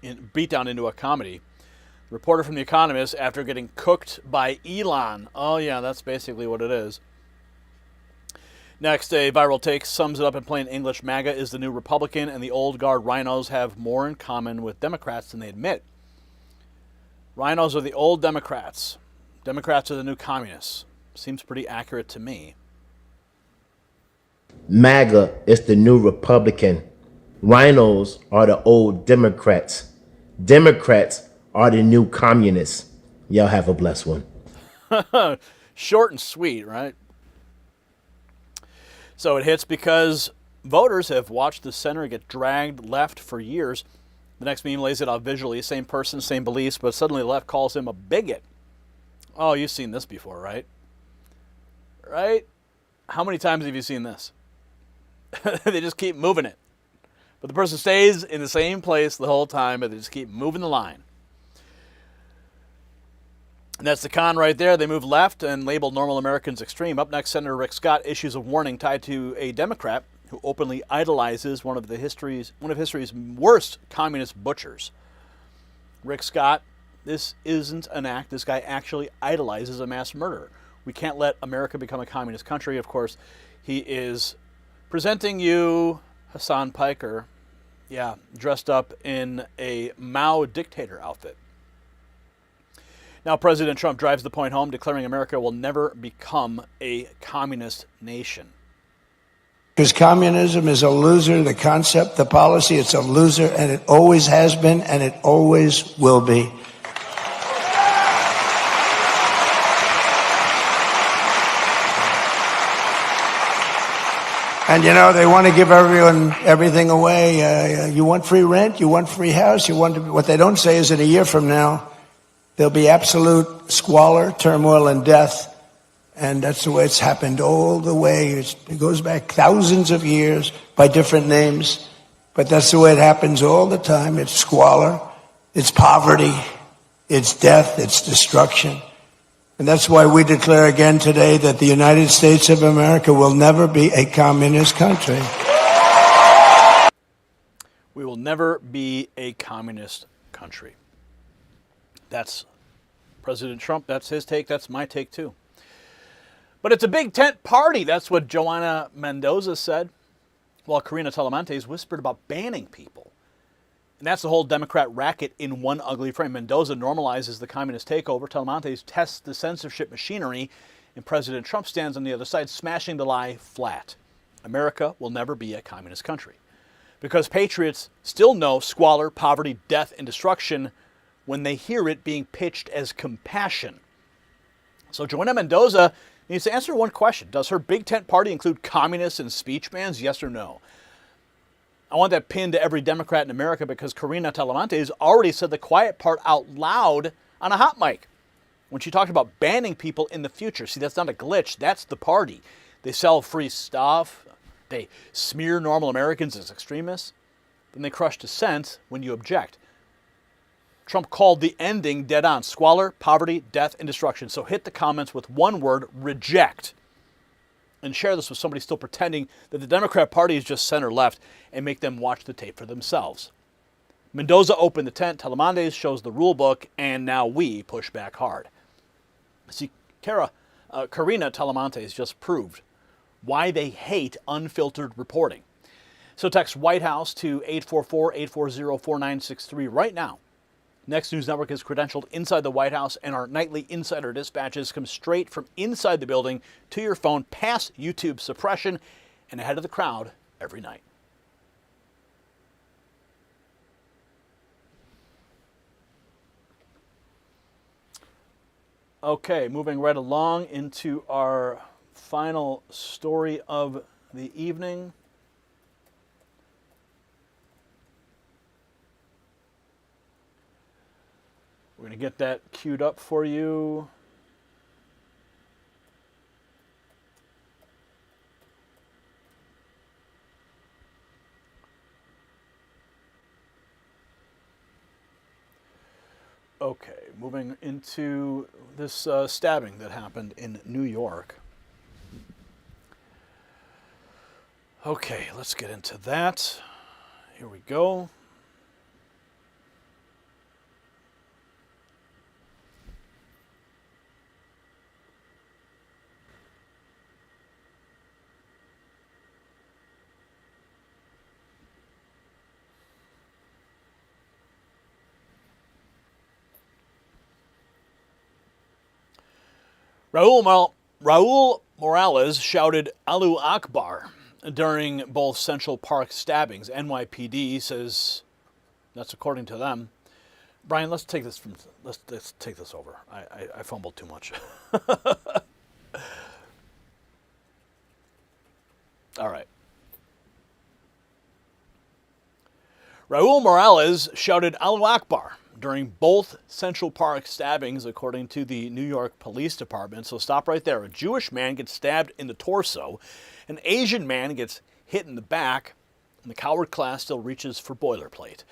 into a comedy. Reporter from The Economist after getting cooked by Elon. Oh, yeah, that's basically what it is. Next, a viral take sums it up in plain English. MAGA is the new Republican, and the old guard rhinos have more in common with Democrats than they admit. Rhinos are the old Democrats. Democrats are the new communists. Seems pretty accurate to me. MAGA is the new Republican. Rhinos are the old Democrats. Democrats are the new communists. Y'all have a blessed one. Short and sweet, right? So it hits because voters have watched the center get dragged left for years. The next meme lays it out visually. Same person, same beliefs, but suddenly the left calls him a bigot. Oh, you've seen this before, right? Right? How many times have you seen this? They just keep moving it. But the person stays in the same place the whole time, but they just keep moving the line. And that's the con right there. They move left and label normal Americans extreme. Up next, Senator Rick Scott issues a warning tied to a Democrat who openly idolizes one of history's worst communist butchers. Rick Scott, this isn't an act. This guy actually idolizes a mass murderer. We can't let America become a communist country. Of course, he is presenting you Hassan Piker, dressed up in a Mao dictator outfit. Now, President Trump drives the point home, declaring America will never become a communist nation. Because communism is a loser, the concept, the policy, it's a loser, and it always has been, and it always will be. And they want to give everyone everything away. You want free rent, you want free house, what they don't say is that a year from now, there'll be absolute squalor, turmoil, and death. And that's the way it's happened all the way. It goes back thousands of years by different names. But that's the way it happens all the time. It's squalor, it's poverty, it's death, it's destruction. And that's why we declare again today that the United States of America will never be a communist country. We will never be a communist country. That's President Trump. That's his take. That's my take, too. But it's a big tent party. That's what Joanna Mendoza said, while Karina Talamantes whispered about banning people. And that's the whole Democrat racket in one ugly frame. Mendoza normalizes the communist takeover. Talamantes tests the censorship machinery. And President Trump stands on the other side, smashing the lie flat. America will never be a communist country. Because patriots still know squalor, poverty, death, and destruction when they hear it being pitched as compassion. So Joanna Mendoza needs to answer one question. Does her big tent party include communists and speech bans? Yes or no? I want that pinned to every Democrat in America because Karina Talamantes already said the quiet part out loud on a hot mic when she talked about banning people in the future. See, that's not a glitch. That's the party. They sell free stuff. They smear normal Americans as extremists. Then they crush dissent when you object. Trump called the ending dead on. Squalor, poverty, death, and destruction. So hit the comments with one word, reject. And share this with somebody still pretending that the Democrat Party is just center-left and make them watch the tape for themselves. Mendoza opened the tent, Talamantes shows the rule book, and now we push back hard. See, Karina Talamantes just proved why they hate unfiltered reporting. So text White House to 844-840-4963 right now. Next News Network is credentialed inside the White House, and our nightly insider dispatches come straight from inside the building to your phone, past YouTube suppression, and ahead of the crowd every night. Okay, moving right along into our final story of the evening. We're going to get that queued up for you. Okay, moving into this stabbing that happened in New York. Okay, let's get into that. Here we go. Raul Morales shouted Allahu Akbar during both Central Park stabbings. NYPD says that's according to them. Brian, let's take this over. I fumbled too much. All right. Raul Morales shouted Allahu Akbar during both Central Park stabbings, according to the New York Police Department. So stop right there. A Jewish man gets stabbed in the torso. An Asian man gets hit in the back. And the coward class still reaches for boilerplate.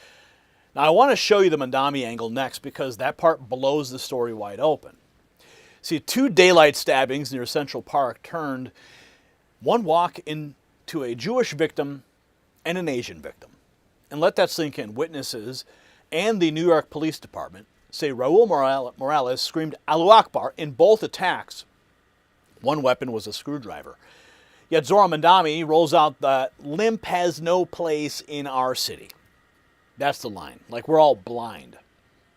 Now, I want to show you the Mandami angle next because that part blows the story wide open. See, 2 daylight stabbings near Central Park turned one walk into a Jewish victim and an Asian victim. And let that sink in. Witnesses and the New York Police Department say Raul Morales screamed Allahu Akbar in both attacks. One weapon was a screwdriver. Yet Zohran Mamdani rolls out that limp has no place in our city. That's the line. Like we're all blind.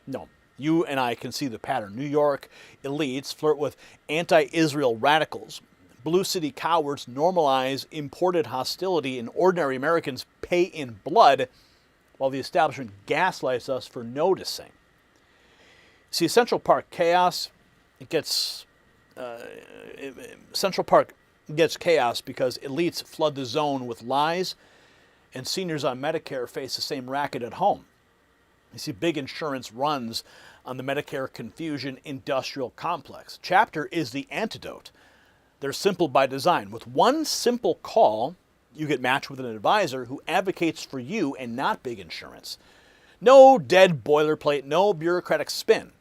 No, you and I can see the pattern. New York elites flirt with anti-Israel radicals. Blue city cowards normalize imported hostility, and ordinary Americans pay in blood while the establishment gaslights us for noticing. See, Central Park chaos, Central Park gets chaos because elites flood the zone with lies, and seniors on Medicare face the same racket at home. You see, big insurance runs on the Medicare confusion industrial complex. Chapter is the antidote. They're simple by design. With one simple call, you get matched with an advisor who advocates for you and not big insurance. No dead boilerplate, no bureaucratic spin.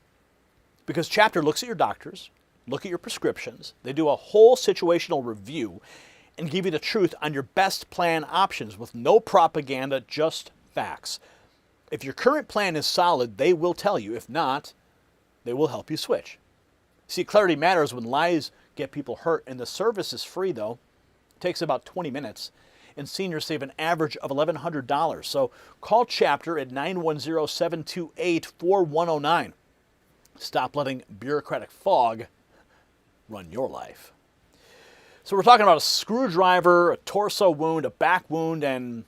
Because Chapter looks at your doctors, look at your prescriptions, they do a whole situational review and give you the truth on your best plan options with no propaganda, just facts. If your current plan is solid, they will tell you. If not, they will help you switch. See, clarity matters when lies get people hurt, and the service is free, though. It takes about 20 minutes, and seniors save an average of $1,100. So call Chapter at 910-728-4109. Stop letting bureaucratic fog run your life. So we're talking about a screwdriver, a torso wound, a back wound, and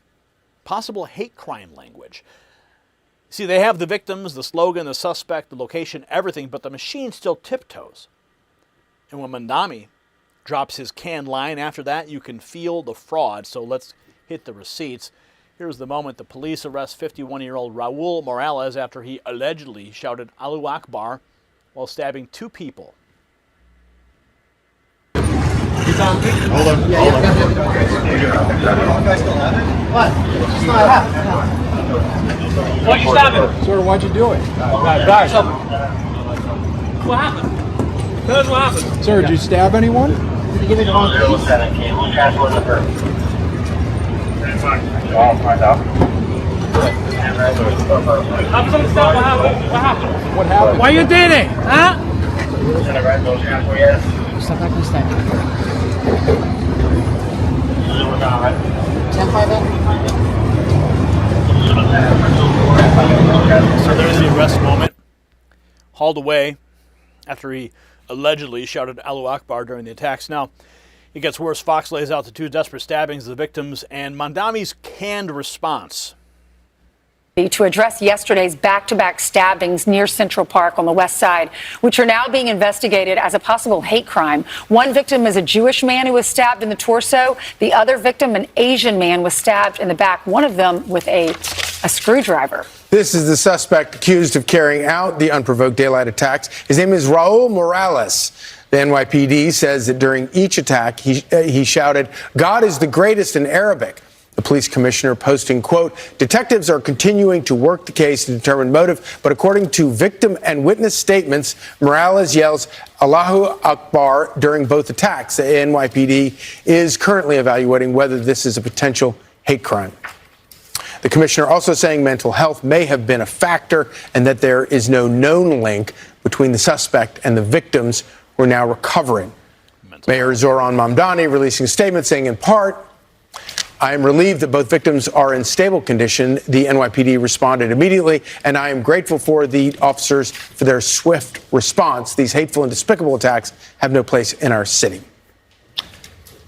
possible hate crime language. See, they have the victims, the slogan, the suspect, the location, everything, but the machine still tiptoes. And when Mamdani drops his canned line after that, you can feel the fraud. So let's hit the receipts. Here's the moment the police arrest 51-year-old Raul Morales after he allegedly shouted Allahu Akbar while stabbing 2 people. Hold on. What? Why'd you stop him? Sir, why'd you do it? Guys. What happened? Tell us what happened. Sir, did you stab anyone? Give me the phone. 07, we'll transport the first. Have someone stop. What happened? What happened? What happened? Why you did it? Huh? Step back this time. So there's the arrest moment. Hauled away after he allegedly shouted Allahu Akbar during the attacks. Now, it gets worse. Fox lays out the 2 desperate stabbings of the victims and Mamdani's canned response. To address yesterday's back-to-back stabbings near Central Park on the west side, which are now being investigated as a possible hate crime. One victim is a Jewish man who was stabbed in the torso. The other victim, an Asian man, was stabbed in the back, one of them with a screwdriver. This is the suspect accused of carrying out the unprovoked daylight attacks. His name is Raul Morales. The NYPD says that during each attack, he shouted, "God is the greatest" in Arabic. The police commissioner posting, quote, "Detectives are continuing to work the case to determine motive, but according to victim and witness statements, Morales yells Allahu Akbar during both attacks. The NYPD is currently evaluating whether this is a potential hate crime." The commissioner also saying mental health may have been a factor and that there is no known link between the suspect and the victims who are now recovering. Mayor Zohran Mamdani releasing a statement saying, in part, "I am relieved that both victims are in stable condition. The NYPD responded immediately, and I am grateful for the officers for their swift response. These hateful and despicable attacks have no place in our city."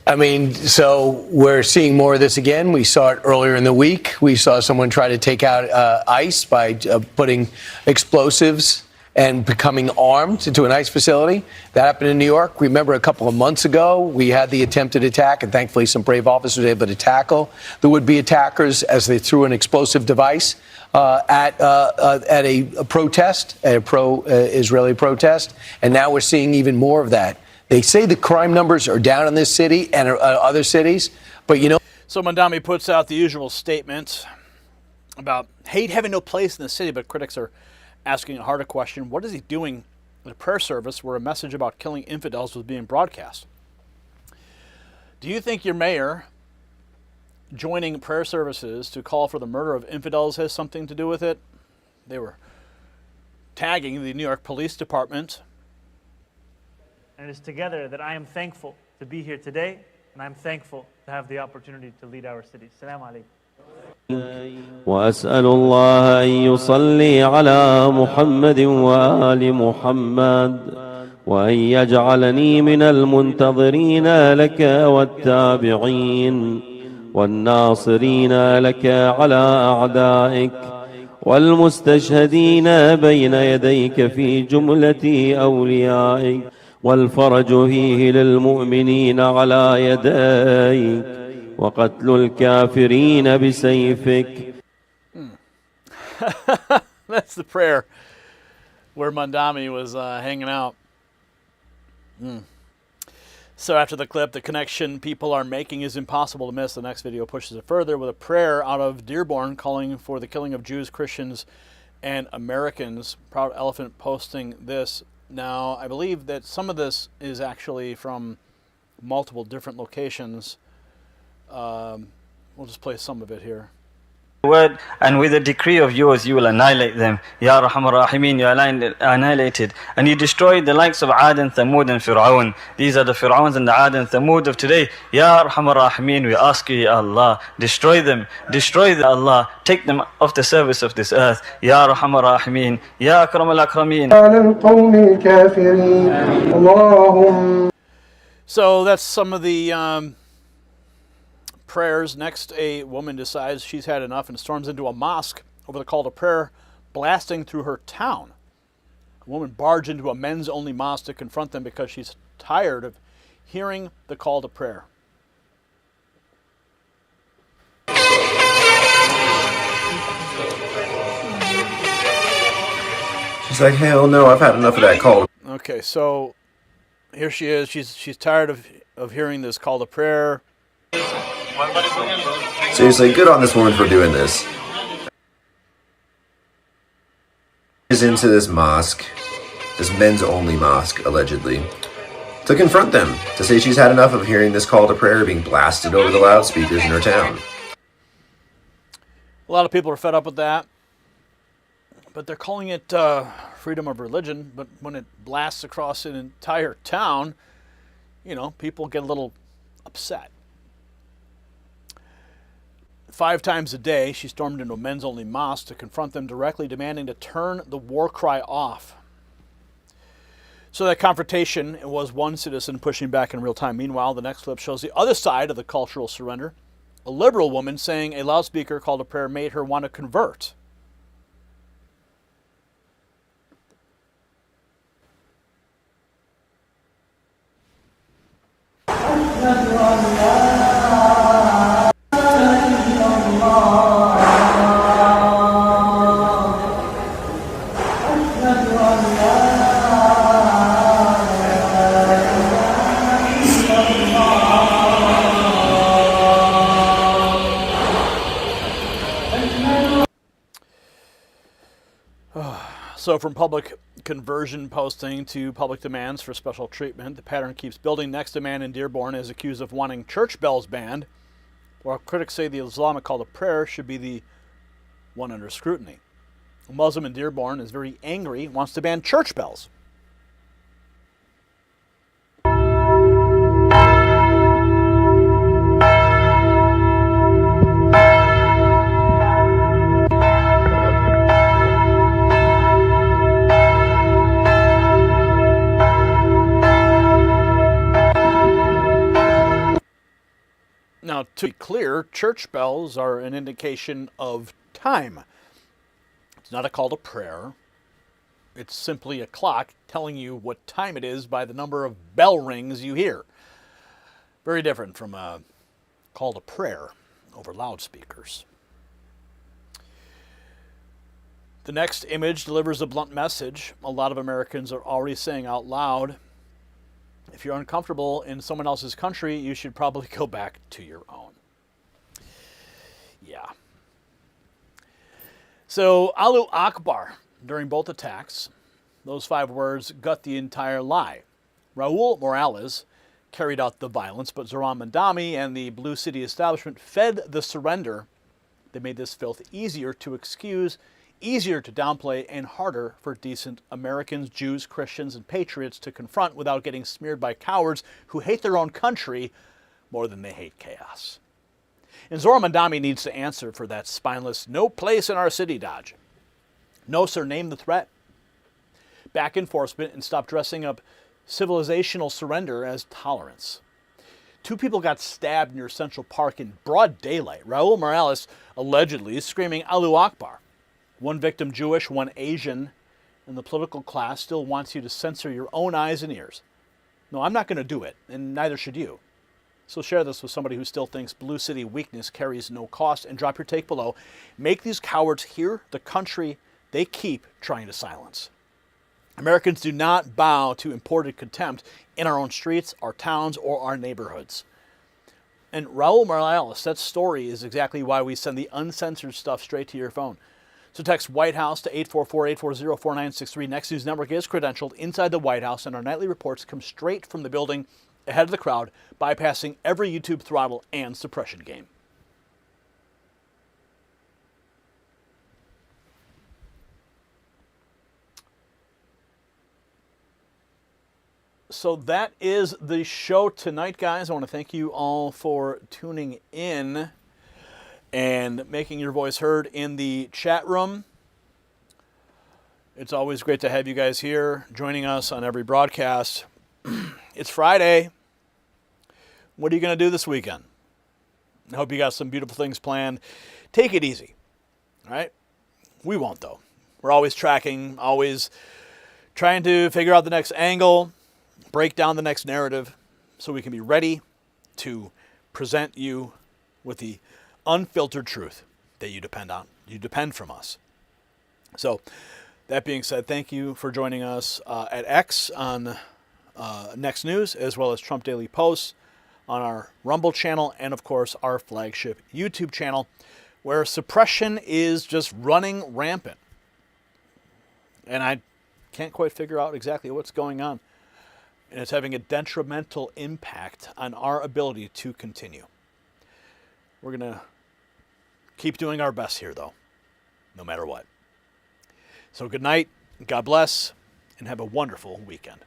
I mean, so we're seeing more of this again. We saw it earlier in the week. We saw someone try to take out ICE by putting explosives and becoming armed into an ICE facility. That happened in New York. Remember a couple of months ago, we had the attempted attack, and thankfully some brave officers were able to tackle the would-be attackers as they threw an explosive device at a protest, a pro-Israeli protest. And now we're seeing even more of that. They say the crime numbers are down in this city and other cities, but you know. So Mandami puts out the usual statement about hate having no place in the city, but critics are asking a harder question. What is he doing at a prayer service where a message about killing infidels was being broadcast? Do you think your mayor joining prayer services to call for the murder of infidels has something to do with it? They were tagging the New York Police Department. And it is together that I am thankful to be here today, and I'm thankful to have the opportunity to lead our city. Assalamu alaikum. وأسأل الله أن يصلي على محمد وآل محمد وأن يجعلني من المنتظرين لك والتابعين والناصرين لك على أعدائك والمستشهدين بين يديك في جملة أوليائك والفرج فيه للمؤمنين على يديك وقتل الكافرين بسيفك. That's the prayer where Mandami was hanging out. So after the clip, the connection people are making is impossible to miss. The next video pushes it further with a prayer out of Dearborn calling for the killing of Jews, Christians, and Americans. Proud Elephant posting this. Now, I believe that some of this is actually from multiple different locations. We'll just play some of it here. Word, and with a decree of yours you will annihilate them. Ya Rahman Rahimin, you annihilated, and you destroyed the likes of Ad and Thamud and Fir'aun. These are the Fir'auns and the Ad and Thamud of today. Ya Rahman Rahimin, we ask you, Ya Allah, destroy them, Allah, take them off the surface of this earth. Ya Rahman Rahimin, Ya Akram al-Akramin. So that's some of the prayers. Next, a woman decides she's had enough and storms into a mosque over the call to prayer, blasting through her town. A woman barged into a men's-only mosque to confront them because she's tired of hearing the call to prayer. She's like, hell no, I've had enough of that call. Okay, so here she is. She's tired of hearing this call to prayer. Seriously, good on this woman for doing this. Is into this mosque, this men's only mosque, allegedly, to confront them, to say she's had enough of hearing this call to prayer being blasted over the loudspeakers in her town. A lot of people are fed up with that, but they're calling it freedom of religion. But when it blasts across an entire town, you know, people get a little upset. 5 times a day, she stormed into a men's-only mosque to confront them directly, demanding to turn the war cry off. So that confrontation was one citizen pushing back in real time. Meanwhile, the next clip shows the other side of the cultural surrender. A liberal woman saying a loudspeaker call to prayer made her want to convert. So from public conversion posting to public demands for special treatment, the pattern keeps building. Next, a man in Dearborn is accused of wanting church bells banned, while critics say the Islamic call to prayer should be the one under scrutiny. A Muslim in Dearborn is very angry, wants to ban church bells. Now, to be clear, church bells are an indication of time. It's not a call to prayer. It's simply a clock telling you what time it is by the number of bell rings you hear. Very different from a call to prayer over loudspeakers. The next image delivers a blunt message. A lot of Americans are already saying out loud, if you're uncomfortable in someone else's country, you should probably go back to your own. Yeah. So, Allahu Akbar, during both attacks, those 5 words gut the entire lie. Raul Morales carried out the violence, but Zoran Mandami and the Blue City establishment fed the surrender. They made this filth easier to excuse, easier to downplay, and harder for decent Americans, Jews, Christians, and patriots to confront without getting smeared by cowards who hate their own country more than they hate chaos. And Zoran Mandami needs to answer for that spineless, no place in our city dodge. No, sir, name the threat. Back enforcement and stop dressing up civilizational surrender as tolerance. 2 people got stabbed near Central Park in broad daylight. Raul Morales allegedly screaming Allahu Akbar. 1 victim Jewish, 1 Asian, and the political class still wants you to censor your own eyes and ears. No, I'm not going to do it, and neither should you. So share this with somebody who still thinks Blue City weakness carries no cost, and drop your take below. Make these cowards hear the country they keep trying to silence. Americans do not bow to imported contempt in our own streets, our towns, or our neighborhoods. And Raul Morales, that story is exactly why we send the uncensored stuff straight to your phone. So text White House to 844-840-4963. Next News Network is credentialed inside the White House, and our nightly reports come straight from the building ahead of the crowd, bypassing every YouTube throttle and suppression game. So that is the show tonight, guys. I want to thank you all for tuning in and making your voice heard in the chat room. It's always great to have you guys here joining us on every broadcast. It's Friday. What are you going to do this weekend? I hope you got some beautiful things planned. Take it easy, all right? We won't, though. We're always tracking, always trying to figure out the next angle, break down the next narrative so we can be ready to present you with the unfiltered truth that you depend on. You depend from us. So that being said, thank you for joining us at X on Next News, as well as Trump Daily Posts on our Rumble channel, and of course our flagship YouTube channel, where suppression is just running rampant. And I can't quite figure out exactly what's going on. And it's having a detrimental impact on our ability to continue. We're going to keep doing our best here, though, no matter what. So good night, God bless, and have a wonderful weekend.